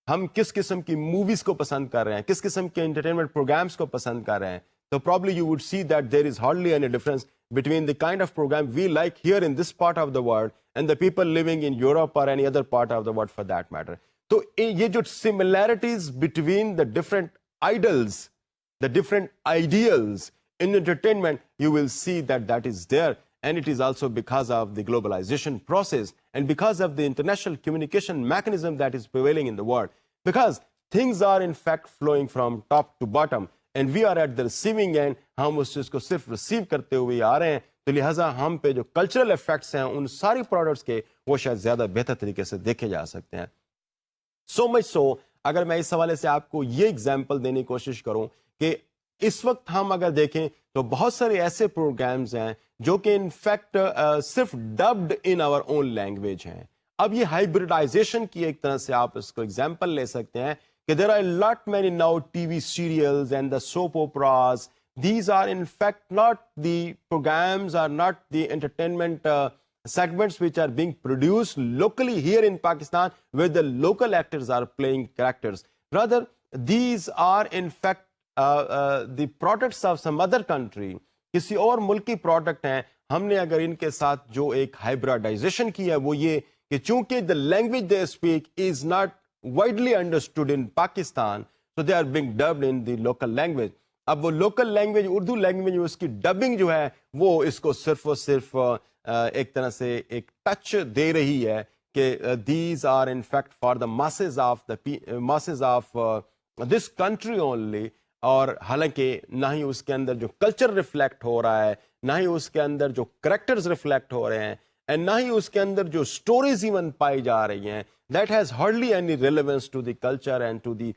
ہم کس قسم کی موویز کو پسند کر رہے ہیں, کس قسم کے انٹرٹینمنٹ پروگرامز کو پسند کر رہے ہیں, تو probably you would see that there is hardly any difference between the kind of program we like here in this part of the world and the people living in Europe or any other part of the world for that matter. تو یہ جو similarities between the different idols, the different ideals in entertainment, you will see that that is there, and it is also because of the globalization process and because of the international communication mechanism that is prevailing in the world, because things are in fact flowing from top to bottom and we are at the receiving end. ہم اس چیز کو صرف ریسیو کرتے ہوئے آ رہے ہیں, تو لہٰذا ہم پہ جو کلچرل افیکٹس ہیں ان ساری پروڈکٹس کے وہ شاید زیادہ بہتر طریقے سے دیکھے جا سکتے ہیں. سو مچ سو, اگر میں اس حوالے سے آپ کو یہ ایگزامپل دینے کی کوشش کروں کہ اس وقت ہم اگر دیکھیں تو بہت سارے ایسے پروگرامز ہیں جو کہ انفیکٹ صرف dubbed in our own language ہیں. اب یہ ہائبرڈائزیشن کی ایک طرح سے آپ اس کو ایگزامپل لے سکتے ہیں کہ there are lot many now T V serials and the soap operas. These are in fact not the programs, are not the entertainment segments which are being produced locally here in Pakistan where the local actors are playing characters. Rather, these are in fact the products of some other country. کسی اور ملک کی پروڈکٹ ہیں. ہم نے اگر ان کے ساتھ جو ایک ہائبرڈائزیشن کی ہے وہ یہ کہ چونکہ the language they speak is not widely understood in Pakistan, so they are being dubbed in the local language. اب وہ لوکل لینگویج اردو لینگویج اس کی ڈبنگ جو ہے وہ اس کو صرف اور صرف ایک طرح سے ایک ٹچ دے رہی ہے کہ these are in fact for the masses of this country only. اور حالانکہ نہ ہی اس کے اندر جو کلچر ریفلیکٹ ہو رہا ہے, نہ ہی اس کے اندر جو کریکٹرز ریفلیکٹ ہو رہے ہیں, اینڈ نہ ہی اس کے اندر جو اسٹوریز ایون پائی جا رہی ہیں that has hardly any relevance to the culture and to the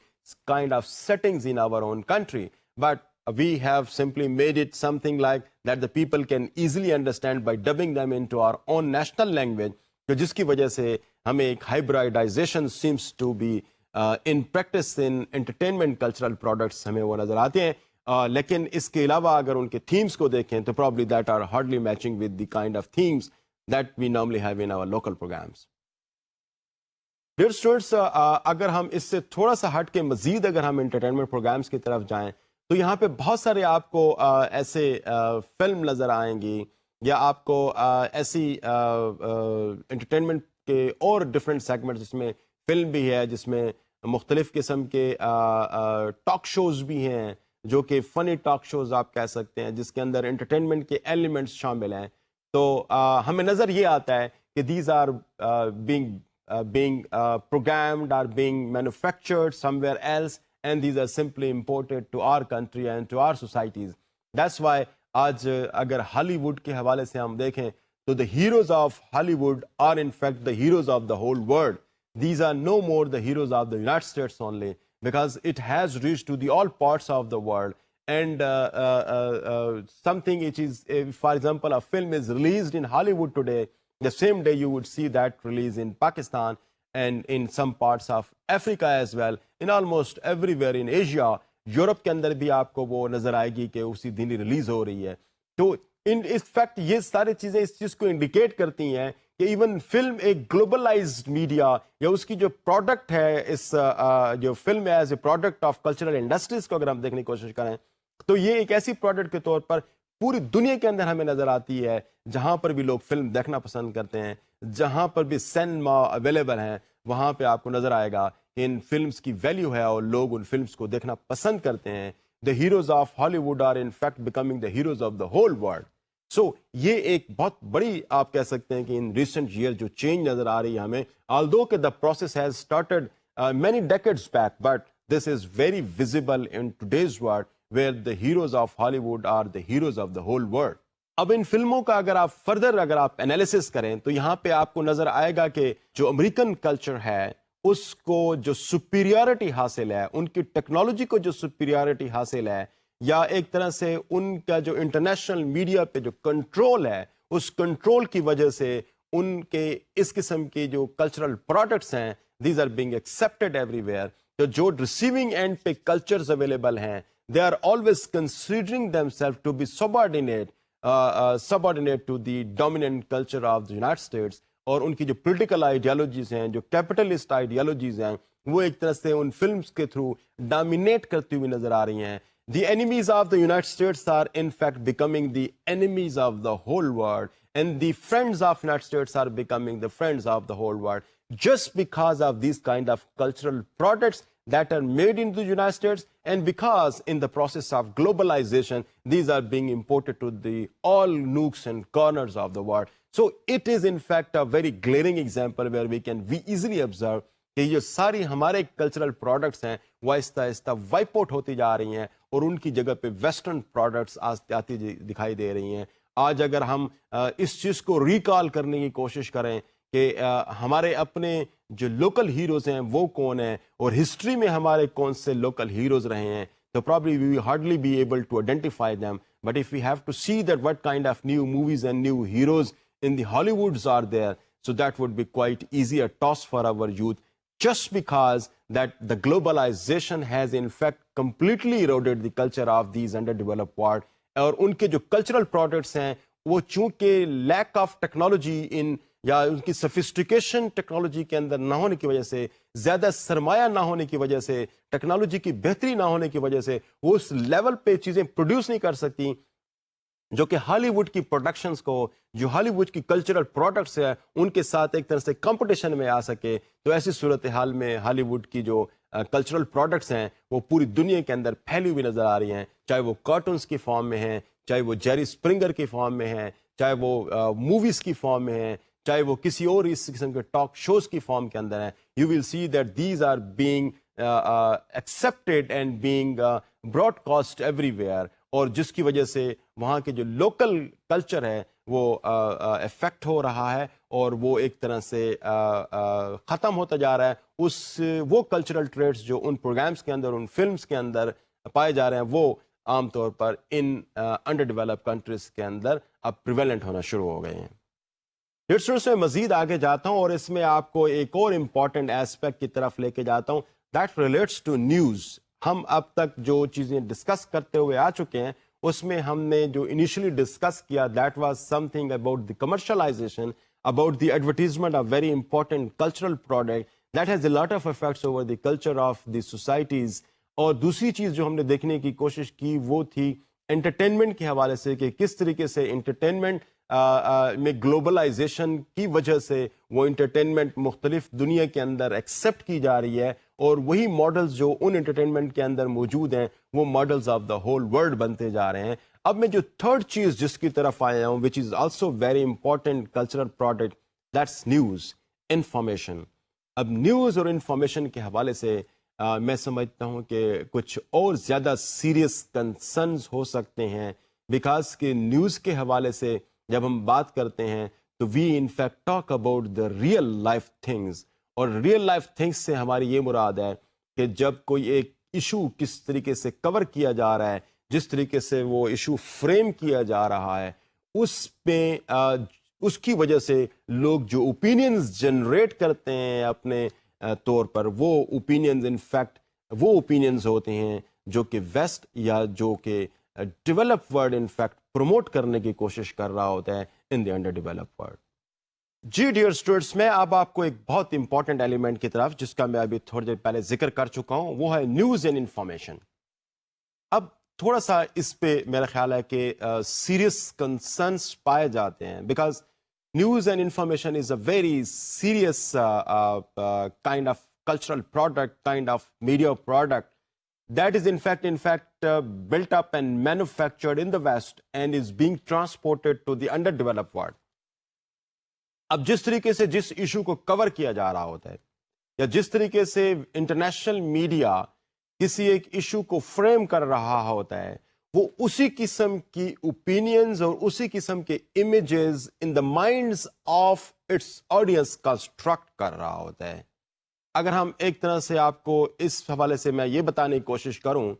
kind of settings in our own country, but we have simply made it something like that the people can easily understand by dubbing them into our own national language, تو جس کی وجہ سے ہمیں ایک hybridization seems to be in practice in entertainment cultural products ہمیں وہ نظر آتے ہیں. لیکن اس کے علاوہ اگر ان کے themes کو دیکھیں تو probably that are hardly matching with the kind of themes that we normally have in our local programs. Dear students, اگر ہم اس سے تھوڑا سا ہٹ کے مزید اگر ہم entertainment programs کی طرف جائیں تو یہاں پہ بہت سارے آپ کو ایسے فلم نظر آئیں گی یا آپ کو ایسی انٹرٹینمنٹ کے اور ڈفرینٹ سیگمنٹ جس میں فلم بھی ہے, جس میں مختلف قسم کے ٹاک شوز بھی ہیں جو کہ فنی ٹاک شوز آپ کہہ سکتے ہیں, جس کے اندر انٹرٹینمنٹ کے ایلیمنٹس شامل ہیں. تو ہمیں نظر یہ آتا ہے کہ these are being programmed or being manufactured somewhere else, and these are simply imported to our country and to our societies. That's why آج اگر ہالی ووڈ کے حوالے سے ہم دیکھیں تو the heroes of Hollywood are in fact the heroes of the whole world. These are no more the heroes of the United States only, because it has reached to the all parts of the world. And something which is, for example, a film is released in Hollywood today, the same day you would see that release in Pakistan and in some parts of Africa as well, in almost everywhere in Asia. Europe کے اندر بھی آپ کو وہ نظر آئے گی کہ اسی دن ہی ریلیز ہو رہی ہے. تو ان فیکٹ یہ ساری چیزیں اس چیز کو انڈیکیٹ کرتی ہیں کہ ایون فلم ایک گلوبلائزڈ میڈیا یا اس کی جو پروڈکٹ ہے, اس جو فلم ہے as a product of cultural industries کو اگر ہم دیکھنے کی کوشش کریں تو یہ ایک ایسی پروڈکٹ کے طور پر پوری دنیا کے اندر ہمیں نظر آتی ہے. جہاں پر بھی لوگ فلم دیکھنا پسند کرتے ہیں, جہاں پر بھی سینما اویلیبل ہیں, وہاں پہ آپ کو نظر آئے گا کہ ان فلمز کی ویلیو ہے اور لوگ ان فلمز کو دیکھنا پسند کرتے ہیں. The heroes of Hollywood are in fact becoming the heroes of the whole world. So یہ ایک بہت بڑی آپ کہہ سکتے ہیں کہ ان ریسنٹ ایئر جو چینج نظر آ رہی ہے ہمیں, although کہ the process has started many decades back, but this is very visible in today's world where the heroes of Hollywood are the heroes of the whole world. اب ان فلموں کا اگر آپ فردر اگر آپ انالیسس کریں تو یہاں پہ آپ کو نظر آئے گا کہ جو امریکن کلچر ہے اس کو جو سپیریورٹی حاصل ہے, ان کی ٹیکنالوجی کو جو سپیریورٹی حاصل ہے, یا ایک طرح سے ان کا جو انٹرنیشنل میڈیا پہ جو کنٹرول ہے, اس کنٹرول کی وجہ سے ان کے اس قسم کے جو کلچرل پروڈکٹس ہیں these are being accepted everywhere. تو جو ریسیونگ اینڈ پہ کلچرز اویلیبل ہیں they are always considering them self to be subordinate to the dominant culture of the United States, اور ان کی جو پولیٹیکل آئیڈیالوجیز ہیں, جو کیپٹلسٹ آئیڈیالوجیز ہیں, وہ ایک طرح سے ان فلمز کے تھرو ڈومینیٹ کرتی ہوئی نظر آ رہی ہیں. The enemies of the United States are in fact becoming the enemies of the whole world, and the friends of United States are becoming the friends of the whole world, just because of these kind of cultural products that are made in the United States, and because in the process of globalization these are being imported to the all nooks and corners of the world. So it is in fact a very glaring example where we easily observe کہ یہ ساری ہمارے کلچرل پروڈکٹس ہیں وہ آہستہ آہستہ وائپ آؤٹ ہوتی جا رہی ہیں اور ان کی جگہ پہ ویسٹرن پروڈکٹس آتی دکھائی دے رہی ہیں. آج اگر ہم اس چیز کو ریکال کرنے کی کوشش کریں کہ ہمارے اپنے جو لوکل ہیروز ہیں وہ کون ہیں اور ہسٹری میں ہمارے کون سے لوکل ہیروز رہے ہیں, تو probably we will hardly be able to identify them. But if we have to see that what kind of new movies and new heroes in the Hollywoods are there, so that would be quite easy a toss for our youth, just because that the globalization has in fact completely eroded the culture of these underdeveloped world. اور ان کے جو کلچرل پروڈکٹس ہیں وہ چونکہ لیک آف ٹیکنالوجی ان یا ان کی سفسٹیکیشن ٹیکنالوجی کے اندر نہ ہونے کی وجہ سے, زیادہ سرمایہ نہ ہونے کی وجہ سے, ٹیکنالوجی کی بہتری نہ ہونے کی وجہ سے وہ اس لیول پہ چیزیں پروڈیوس نہیں کر سکتی جو کہ ہالی ووڈ کی پروڈکشنز کو, جو ہالی ووڈ کی کلچرل پروڈکٹس ہیں ان کے ساتھ ایک طرح سے کمپٹیشن میں آ سکے. تو ایسی صورتحال میں ہالی ووڈ کی جو کلچرل پروڈکٹس ہیں وہ پوری دنیا کے اندر پھیلی ہوئی نظر آ رہی ہیں, چاہے وہ کارٹونز کی فارم میں ہیں, چاہے وہ جیری اسپرنگر کی فارم میں ہیں, چاہے وہ موویز کی فارم میں ہیں, چاہے وہ کسی اور اس قسم کے ٹاک شوز کی فارم کے اندر ہیں. You will see that these are being accepted and being broadcast everywhere, اور جس کی وجہ سے وہاں کے جو لوکل کلچر ہے وہ افیکٹ ہو رہا ہے اور وہ ایک طرح سے ختم ہوتا جا رہا ہے. وہ کلچرل ٹریٹس جو ان پروگرامس کے اندر ان فلمس کے اندر پائے جا رہے ہیں وہ عام طور پر ان انڈر ڈیولپ کنٹریز کے اندر اب پریویلنٹ ہونا شروع ہو گئے ہیں. اسٹوڈنٹس میں مزید آگے جاتا ہوں اور اس میں آپ کو ایک اور امپورٹنٹ ایسپیکٹ کی طرف لے کے جاتا ہوں دیٹ ریلیٹس ٹو نیوز. ہم اب تک جو چیزیں ڈسکس کرتے ہوئے آ چکے ہیں اس میں ہم نے جو انیشلی ڈسکس کیا that was something about the commercialisation, about the advertisement of very important cultural product that has a lot of effects over the culture of the societies. اور دوسری چیز جو ہم نے دیکھنے کی کوشش کی وہ تھی انٹرٹینمنٹ کے حوالے سے کہ کس طریقے سے انٹرٹینمنٹ میں گلوبلائزیشن کی وجہ سے وہ انٹرٹینمنٹ مختلف دنیا کے اندر ایکسیپٹ کی جا رہی ہے اور وہی ماڈلز جو ان انٹرٹینمنٹ کے اندر موجود ہیں وہ models of the whole world بنتے جا رہے ہیں. اب میں جو تھرڈ چیز جس کی طرف آیا ہوں which is also very important cultural product that's news, information. اب نیوز اور انفارمیشن کے حوالے سے میں سمجھتا ہوں کہ کچھ اور زیادہ سیریس کنسرنز ہو سکتے ہیں بیکاز کہ نیوز کے حوالے سے جب ہم بات کرتے ہیں تو we in fact talk about the real life things, اور ریئل لائف تھنگز سے ہماری یہ مراد ہے کہ جب کوئی ایک ایشو کس طریقے سے کور کیا جا رہا ہے, جس طریقے سے وہ ایشو فریم کیا جا رہا ہے, اس پہ اس کی وجہ سے لوگ جو اوپینینز جنریٹ کرتے ہیں اپنے طور پر وہ اوپینینز ان فیکٹ وہ اوپینینز ہوتے ہیں جو کہ ویسٹ یا جو کہ develop world in fact promote کرنے کی کوشش کر رہا ہوتا ہے ان دی انڈر ڈیولپ ورلڈ. جی ڈیئر اسٹوڈنٹس, میں اب آپ کو ایک بہت امپورٹنٹ ایلیمنٹ کی طرف جس کا میں ابھی تھوڑی دیر پہلے ذکر کر چکا ہوں وہ ہے نیوز اینڈ انفارمیشن. اب تھوڑا سا اس پہ میرا خیال ہے کہ سیریس کنسرنس پائے جاتے ہیں because news and information is a very serious kind of cultural product, kind of media product that is in fact built up and manufactured in the West and is being transported to the underdeveloped world. اب جس طریقے سے جس ایشو کو کور کیا جا رہا ہوتا ہے یا جس طریقے سے انٹرنیشنل میڈیا کسی ایک ایشو کو فریم کر رہا ہوتا ہے وہ اسی قسم کی اوپینینز اور اسی قسم کے images in the minds of its audience construct کر رہا ہوتا ہے. اگر ہم ایک طرح سے آپ کو اس حوالے سے میں یہ بتانے کی کوشش کروں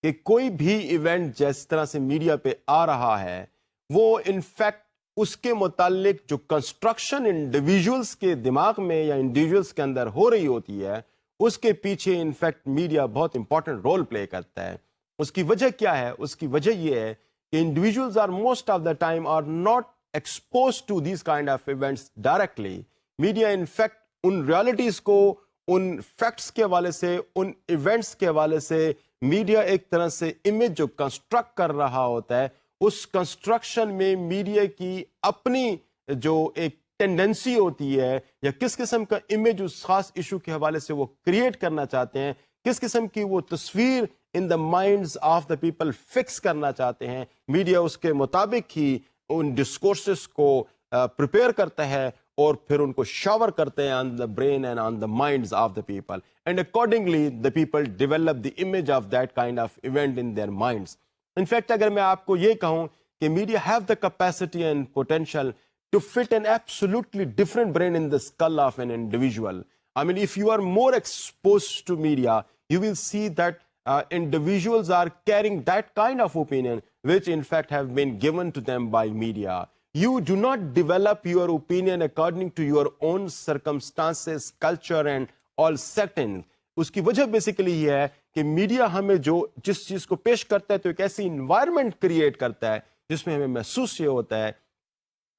کہ کوئی بھی ایونٹ جس طرح سے میڈیا پہ آ رہا ہے وہ انفیکٹ اس کے متعلق جو کنسٹرکشن انڈیویجولس کے دماغ میں یا انڈیویجولس کے اندر ہو رہی ہوتی ہے اس کے پیچھے انفیکٹ میڈیا بہت امپورٹنٹ رول پلے کرتا ہے. اس کی وجہ کیا ہے؟ اس کی وجہ یہ ہے کہ individuals are most of the time are not expose to these kind of events directly. Media in fact in realities کو ان فیکٹس کے حوالے سے ان ایونٹس کے حوالے سے میڈیا ایک طرح سے امیج جو کنسٹرکٹ کر رہا ہوتا ہے اس کنسٹرکشن میں میڈیا کی اپنی جو ایک ٹینڈنسی ہوتی ہے یا کس قسم کا امیج اس خاص ایشو کے حوالے سے وہ کریٹ کرنا چاہتے ہیں, کس قسم کی وہ تصویر in the minds of the people fix کرنا چاہتے ہیں, میڈیا اس کے مطابق ہی ان ڈسکورسز کو پریپیئر کرتا ہے اور پھر ان کو شاور کرتے ہیں on the brain and on the minds of the people and accordingly the people develop the image of that kind of event in their minds. In fact اگر میں آپ کو یہ کہوں کہ media have the capacity and potential to fit an absolutely different brain in the skull of an individual. I mean, if you are more exposed to media, you will see that individuals are carrying that kind of opinion, which in fact have been given to them by media. You do not develop your opinion according to your own circumstances, culture and all settings. اس کی وجہ بیسیکلی یہ ہے کہ میڈیا ہمیں جو جس چیز کو پیش کرتا ہے تو ایک ایسی انوائرمنٹ کریٹ کرتا ہے جس میں ہمیں محسوس یہ ہوتا ہے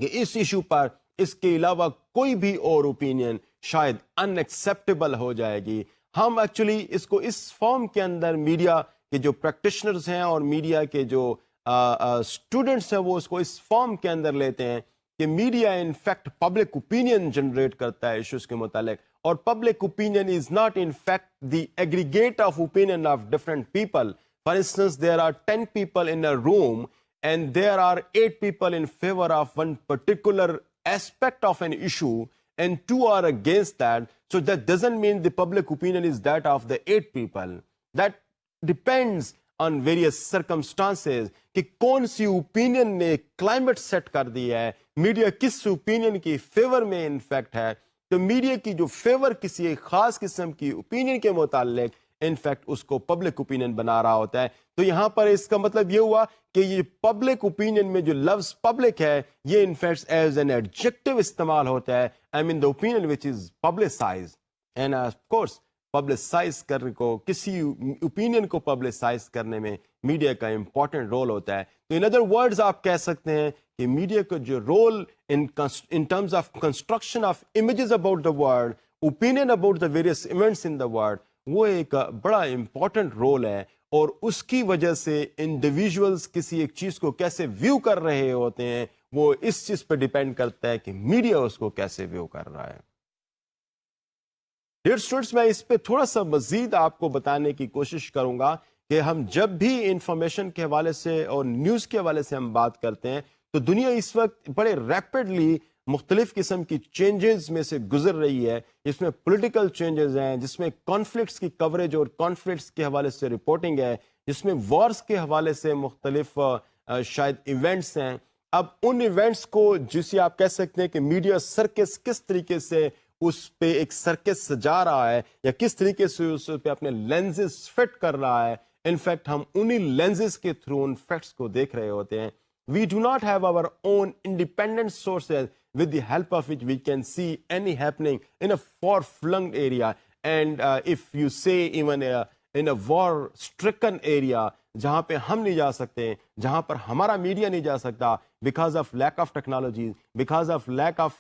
کہ اس ایشو پر اس کے علاوہ کوئی بھی اور اوپینین شاید ان ایکسیپٹیبل ہو جائے گی. ہم ایکچولی اس کو اس فارم کے اندر میڈیا کے جو پریکٹیشنرز ہیں اور میڈیا کے جو اسٹوڈنٹس ہیں وہ اس کو اس فارم کے اندر لیتے ہیں کہ media in fact public opinion generate کرتا ہے ایشوز کے متعلق, اور public opinion is not in fact the aggregate of opinion of different people. For instance there are 10 people in a room and there are 8 people in favor of one particular aspect of an issue and 2 are against that. So that doesn't mean the public opinion is that of the 8 people. That depends on various circumstances کہ کون سی اوپینین نے کلائمیٹ سیٹ کر دیا ہے, میڈیا کس اوپینین کی فیور میں انفیکٹ ہے. تو میڈیا کی جو فیور کسی ایک خاص قسم کی اوپینین کے متعلق انفیکٹ اس کو پبلک اوپینین بنا رہا ہوتا ہے. تو یہاں پر اس کا مطلب یہ ہوا کہ یہ پبلک اوپینین میں جو لفظ پبلک ہے یہ انفیکٹ ایز این ایڈجیکٹو استعمال ہوتا ہے. I mean the opinion which is publicize, and of course publicize کرنے کو, کسی اوپینین کو پبلسائز کرنے میں میڈیا کا امپورٹنٹ رول ہوتا ہے. تو ان ادر ورڈز آپ کہہ سکتے ہیں کہ میڈیا کا جو role in terms of construction of images about the world, opinion about the various events in the world, وہ ایک بڑا امپورٹنٹ رول ہے. اور اس کی وجہ سے انڈیویژولز کسی ایک چیز کو کیسے ویو کر رہے ہوتے ہیں وہ اس چیز پہ ڈیپینڈ کرتا ہے کہ میڈیا اس کو کیسے ویو کر رہا ہے. ڈیئر اسٹوڈنٹس, میں اس پہ تھوڑا سا مزید آپ کو بتانے کی کوشش کروں گا کہ ہم جب بھی انفارمیشن کے حوالے سے اور نیوز کے حوالے سے ہم بات کرتے ہیں تو دنیا اس وقت بڑے ریپڈلی مختلف قسم کی چینجز میں سے گزر رہی ہے, جس میں پولیٹیکل چینجز ہیں, جس میں کانفلکٹس کی کوریج اور کانفلکٹس کے حوالے سے رپورٹنگ ہے, جس میں وارز کے حوالے سے مختلف شاید ایونٹس ہیں. اب ان ایونٹس کو جسے آپ کہہ سکتے ہیں کہ میڈیا سرکس کس طریقے سے اس پہ ایک سرکس سجا رہا ہے یا کس طریقے سے اس پہ اپنے لینزز فٹ کر رہا ہے, انفیکٹ ہم انہی لینزز کے تھرو ان فیکٹس کو دیکھ رہے ہوتے ہیں. We do not have our own independent sources with the help of which we can see any happening in a far-flung area. And if you say even in a war-stricken area, جہاں پہ ہم نہیں جا سکتے, جہاں پر ہمارا میڈیا نہیں جا سکتا because of lack of technology, because of lack of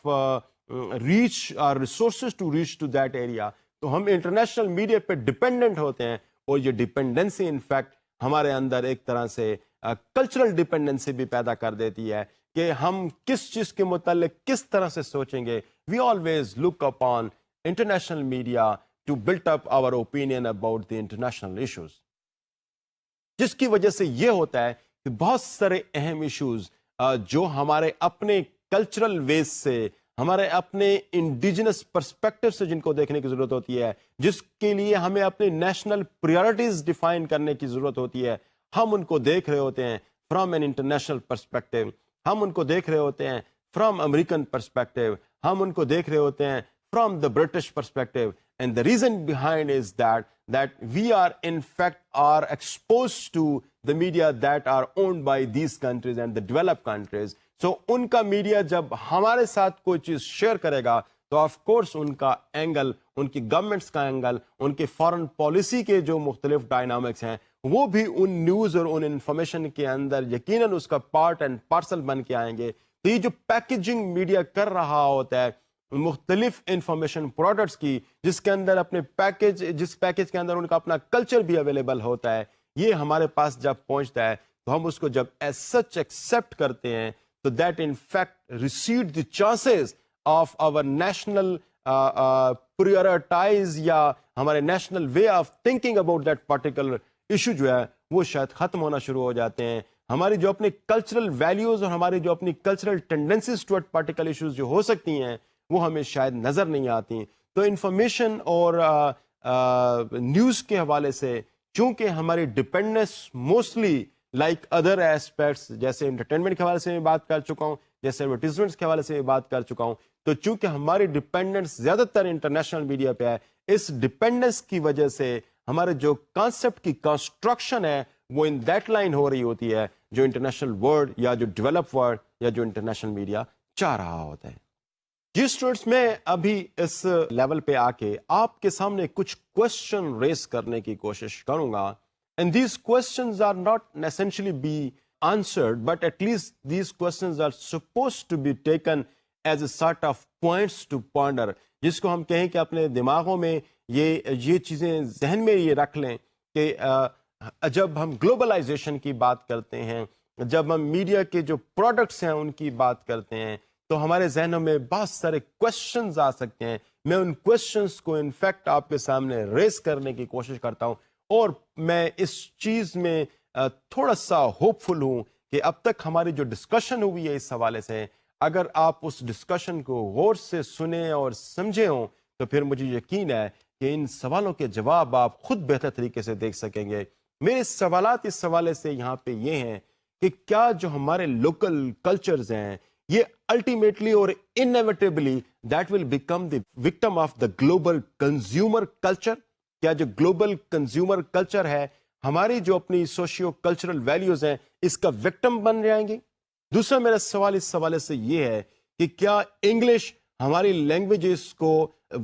reach or resources to reach to that area, تو ہم انٹرنیشنل میڈیا پہ ڈپینڈنٹ ہوتے ہیں. اور یہ ڈپینڈنسی انفیکٹ ہمارے اندر ایک طرح سے کلچرل ڈپینڈنسی بھی پیدا کر دیتی ہے کہ ہم کس چیز کے متعلق کس طرح سے سوچیں گے. We always look upon international media to build up our opinion about the international issues, جس کی وجہ سے یہ ہوتا ہے کہ بہت سارے اہم ایشوز جو ہمارے اپنے کلچرل ویز سے, ہمارے اپنے انڈیجنس پرسپیکٹو سے جن کو دیکھنے کی ضرورت ہوتی ہے, جس کے لیے ہمیں اپنے نیشنل پریورٹیز ڈیفائن کرنے کی ضرورت ہوتی ہے, ہم ان کو دیکھ رہے ہوتے ہیں فرام این انٹرنیشنل پرسپیکٹو, ہم ان کو دیکھ رہے ہوتے ہیں فرام امریکن پرسپیکٹو, ہم ان کو دیکھ رہے ہوتے ہیں from the British perspective. And the reason behind is that we are in fact are exposed to the media that are owned by these countries and the developed countries. So ان کا میڈیا جب ہمارے ساتھ کوئی چیز شیئر کرے گا تو آف کورس ان کا اینگل, ان کی گورنمنٹس کا اینگل, ان کے فارن پالیسی کے جو مختلف ڈائنامکس ہیں وہ بھی ان نیوز اور ان انفارمیشن کے اندر یقیناً اس کا پارٹ اینڈ پارسل بن کے آئیں گے. تو یہ جو پیکیجنگ میڈیا کر رہا ہوتا ہے مختلف انفارمیشن پروڈکٹس کی, جس کے اندر اپنے جس پیکیج کے اندر ان کا اپنا کلچر بھی اویلیبل ہوتا ہے, یہ ہمارے پاس جب پہنچتا ہے تو ہم اس کو جب ایز سچ ایکسیپٹ کرتے ہیں تو that in fact raised the chances of our national prioritise یا ہمارے national way of thinking about that particular issue جو ہے وہ شاید ختم ہونا شروع ہو جاتے ہیں. ہماری جو اپنی کلچرل ویلیوز اور ہماری جو اپنی cultural tendencies toward particular issues جو ہو سکتی ہیں وہ ہمیں شاید نظر نہیں آتی. تو انفارمیشن اور نیوز کے حوالے سے چونکہ ہماری dependence mostly like other aspects, جیسے انٹرٹینمنٹ کے حوالے سے میں بات کر چکا ہوں, جیسے ایڈورٹیزمنٹس کے حوالے سے میں بات کر چکا ہوں, تو چونکہ ہماری ڈپینڈنس زیادہ تر انٹرنیشنل میڈیا پہ ہے, اس ڈپینڈنس کی وجہ سے ہمارے جو کانسیپٹ کی کنسٹرکشن ہے وہ ان دیٹ لائن ہو رہی ہوتی ہے جو انٹرنیشنل ورلڈ یا جو ڈیولپ ورلڈ یا جو انٹرنیشنل میڈیا چاہ رہا ہوتا ہے. جی اسٹوڈنٹس, میں ابھی اس لیول پہ آ کے آپ کے سامنے کچھ کوشچن ریز کرنے کی کوشش کروں گا. And these questions are not essentially be answered, but at least these questions are supposed to be taken as a sort of points to ponder, جس کو ہم کہیں کہ اپنے دماغوں میں یہ چیزیں ذہن میں یہ رکھ لیں کہ جب ہم گلوبلائزیشن کی بات کرتے ہیں, جب ہم میڈیا کے جو پروڈکٹس ہیں ان کی بات کرتے ہیں تو ہمارے ذہنوں میں بہت سارے کوشچنز آ سکتے ہیں. میں ان کوشچنز کو انفیکٹ آپ کے سامنے ریز کرنے کی کوشش کرتا ہوں, اور میں اس چیز میں تھوڑا سا ہوپ فل ہوں کہ اب تک ہماری جو ڈسکشن ہوئی ہے اس حوالے سے, اگر آپ اس ڈسکشن کو غور سے سنیں اور سمجھے ہوں تو پھر مجھے یقین ہے کہ ان سوالوں کے جواب آپ خود بہتر طریقے سے دیکھ سکیں گے. میرے سوالات اس حوالے سے یہاں پہ یہ ہیں کہ کیا جو ہمارے لوکل کلچرز ہیں یہ الٹیمیٹلی اور انیویٹیبلی that will become the victim of the global consumer culture? کیا جو گلوبل کنزیومر کلچر ہے ہماری جو اپنی سوشیو کلچرل ویلیوز ہیں اس کا وکٹم بن جائیں گی؟ دوسرا میرا سوال اس حوالے سے یہ ہے کہ کیا انگلش ہماری لینگویجز کو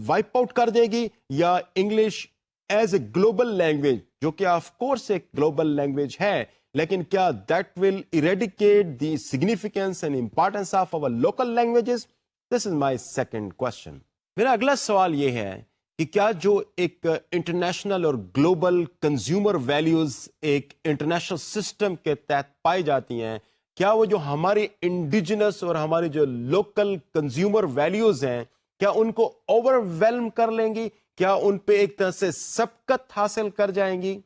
وائپ آؤٹ کر دے گی، یا English as a global language, جو کہ آف کورس ایک گلوبل لینگویج ہے، لیکن کیا that will eradicate the significance and importance of our local languages? This is my second question. میرا اگلا سوال یہ ہے کہ کیا جو ایک انٹرنیشنل اور گلوبل کنزیومر ویلیوز ایک انٹرنیشنل سسٹم کے تحت پائی جاتی ہیں، کیا وہ جو ہماری انڈیجنس اور ہماری جو لوکل کنزیومر ویلیوز ہیں کیا ان کو اوور ویلم کر لیں گی؟ کیا ان پہ ایک طرح سے سبقت حاصل کر جائیں گی؟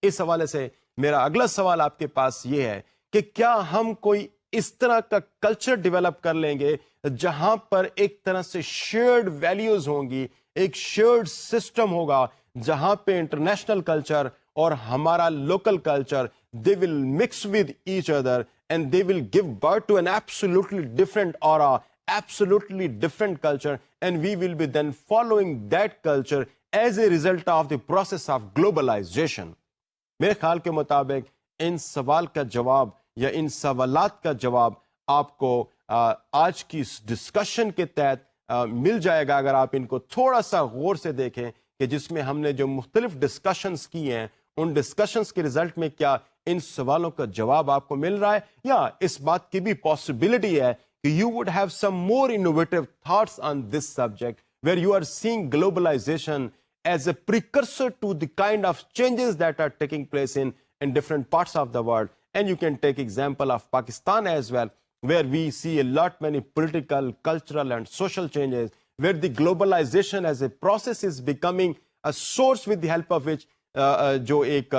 اس حوالے سے میرا اگلا سوال آپ کے پاس یہ ہے کہ کیا ہم کوئی اس طرح کا کلچر ڈیولپ کر لیں گے جہاں پر ایک طرح سے شیئرڈ ویلیوز ہوں گی، ایک شیئرڈ سسٹم ہوگا جہاں پہ انٹرنیشنل کلچر اور ہمارا local culture they will mix with each other and they will give birth to an absolutely different aura, absolutely different culture, and we will be then following that culture as a result of the process of globalization. میرے خیال کے مطابق ان سوال کا جواب یا ان سوالات کا جواب آپ کو آج کی اس ڈسکشن کے تحت مل جائے گا اگر آپ ان کو تھوڑا سا غور سے دیکھیں کہ جس میں ہم نے جو مختلف ڈسکشنز کی ہیں ان ڈسکشنز کے رزلٹ میں کیا ان سوالوں کا جواب آپ کو مل رہا ہے، یا اس بات کی بھی پاسبلٹی ہے کہ you would have some more innovative thoughts on this subject where you are seeing globalisation as a precursor to the kind of changes that are taking place in different parts of the world. And you can take example of Pakistan as well, where we see a lot many political, cultural and social changes, where the globalization as a process is becoming a source with the help of which جو ایک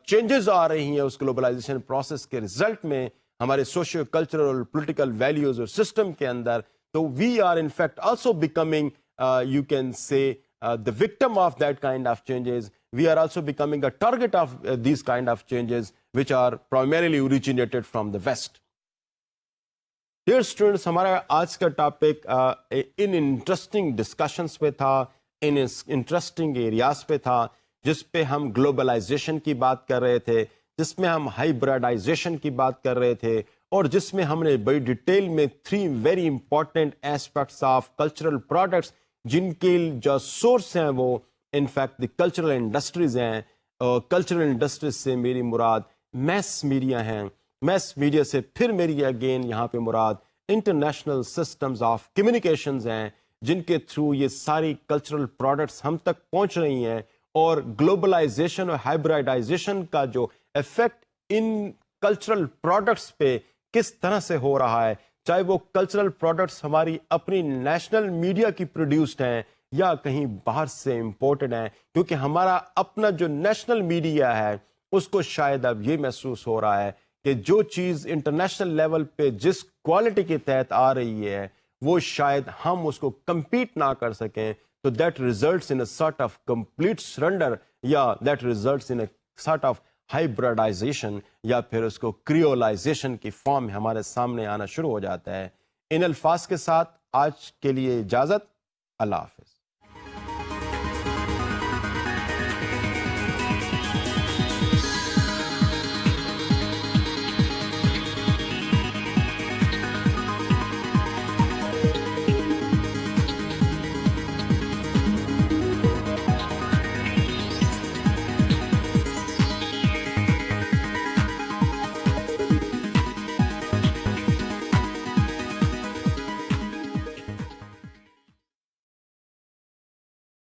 چینجز آ رہی ہیں اس گلوبلائزیشن پروسیس کے رزلٹ میں ہمارے سوشیو کلچرل اور پولیٹیکل ویلیوز اور سسٹم کے اندر، تو we are in fact also becoming you can say the victim of that kind of changes. We are also becoming a target of these kind of changes which are primarily originated from the West. Dear students, ہمارا آج کا ٹاپک ان انٹرسٹنگ ڈسکشنس پہ تھا، ان انٹرسٹنگ ایریاز پہ تھا، جس پہ ہم گلوبلائزیشن کی بات کر رہے تھے، جس میں ہم ہائبرڈائزیشن کی بات کر رہے تھے، اور جس میں ہم نے بڑی ڈیٹیل میں 3 very important aspects of cultural products جن کے جو سورس ہیں وہ انفیکٹ دی کلچرل انڈسٹریز ہیں. کلچرل انڈسٹریز سے میری مراد میس میڈیا ہیں، میس میڈیا سے پھر میری اگین یہاں پہ مراد انٹرنیشنل سسٹمز آف کمیونیکیشنز ہیں، جن کے تھرو یہ ساری کلچرل پروڈکٹس ہم تک پہنچ رہی ہیں. اور گلوبلائزیشن اور ہائبرڈائزیشن کا جو افیکٹ ان کلچرل پروڈکٹس پہ کس طرح سے ہو رہا ہے، چاہے وہ کلچرل پروڈکٹس ہماری اپنی نیشنل میڈیا کی پروڈیوسڈ ہیں یا کہیں باہر سے امپورٹڈ ہیں، کیونکہ ہمارا اپنا جو نیشنل میڈیا ہے اس کو شاید اب یہ محسوس ہو رہا ہے کہ جو چیز انٹرنیشنل لیول پہ جس کوالٹی کے تحت آ رہی ہے وہ شاید ہم اس کو کمپیٹ نہ کر سکیں، تو that results in a sort of complete surrender, یا that results in a sort of hybridization, یا پھر اس کو کریولائزیشن کی فارم ہمارے سامنے آنا شروع ہو جاتا ہے. ان الفاظ کے ساتھ آج کے لیے اجازت. اللہ حافظ.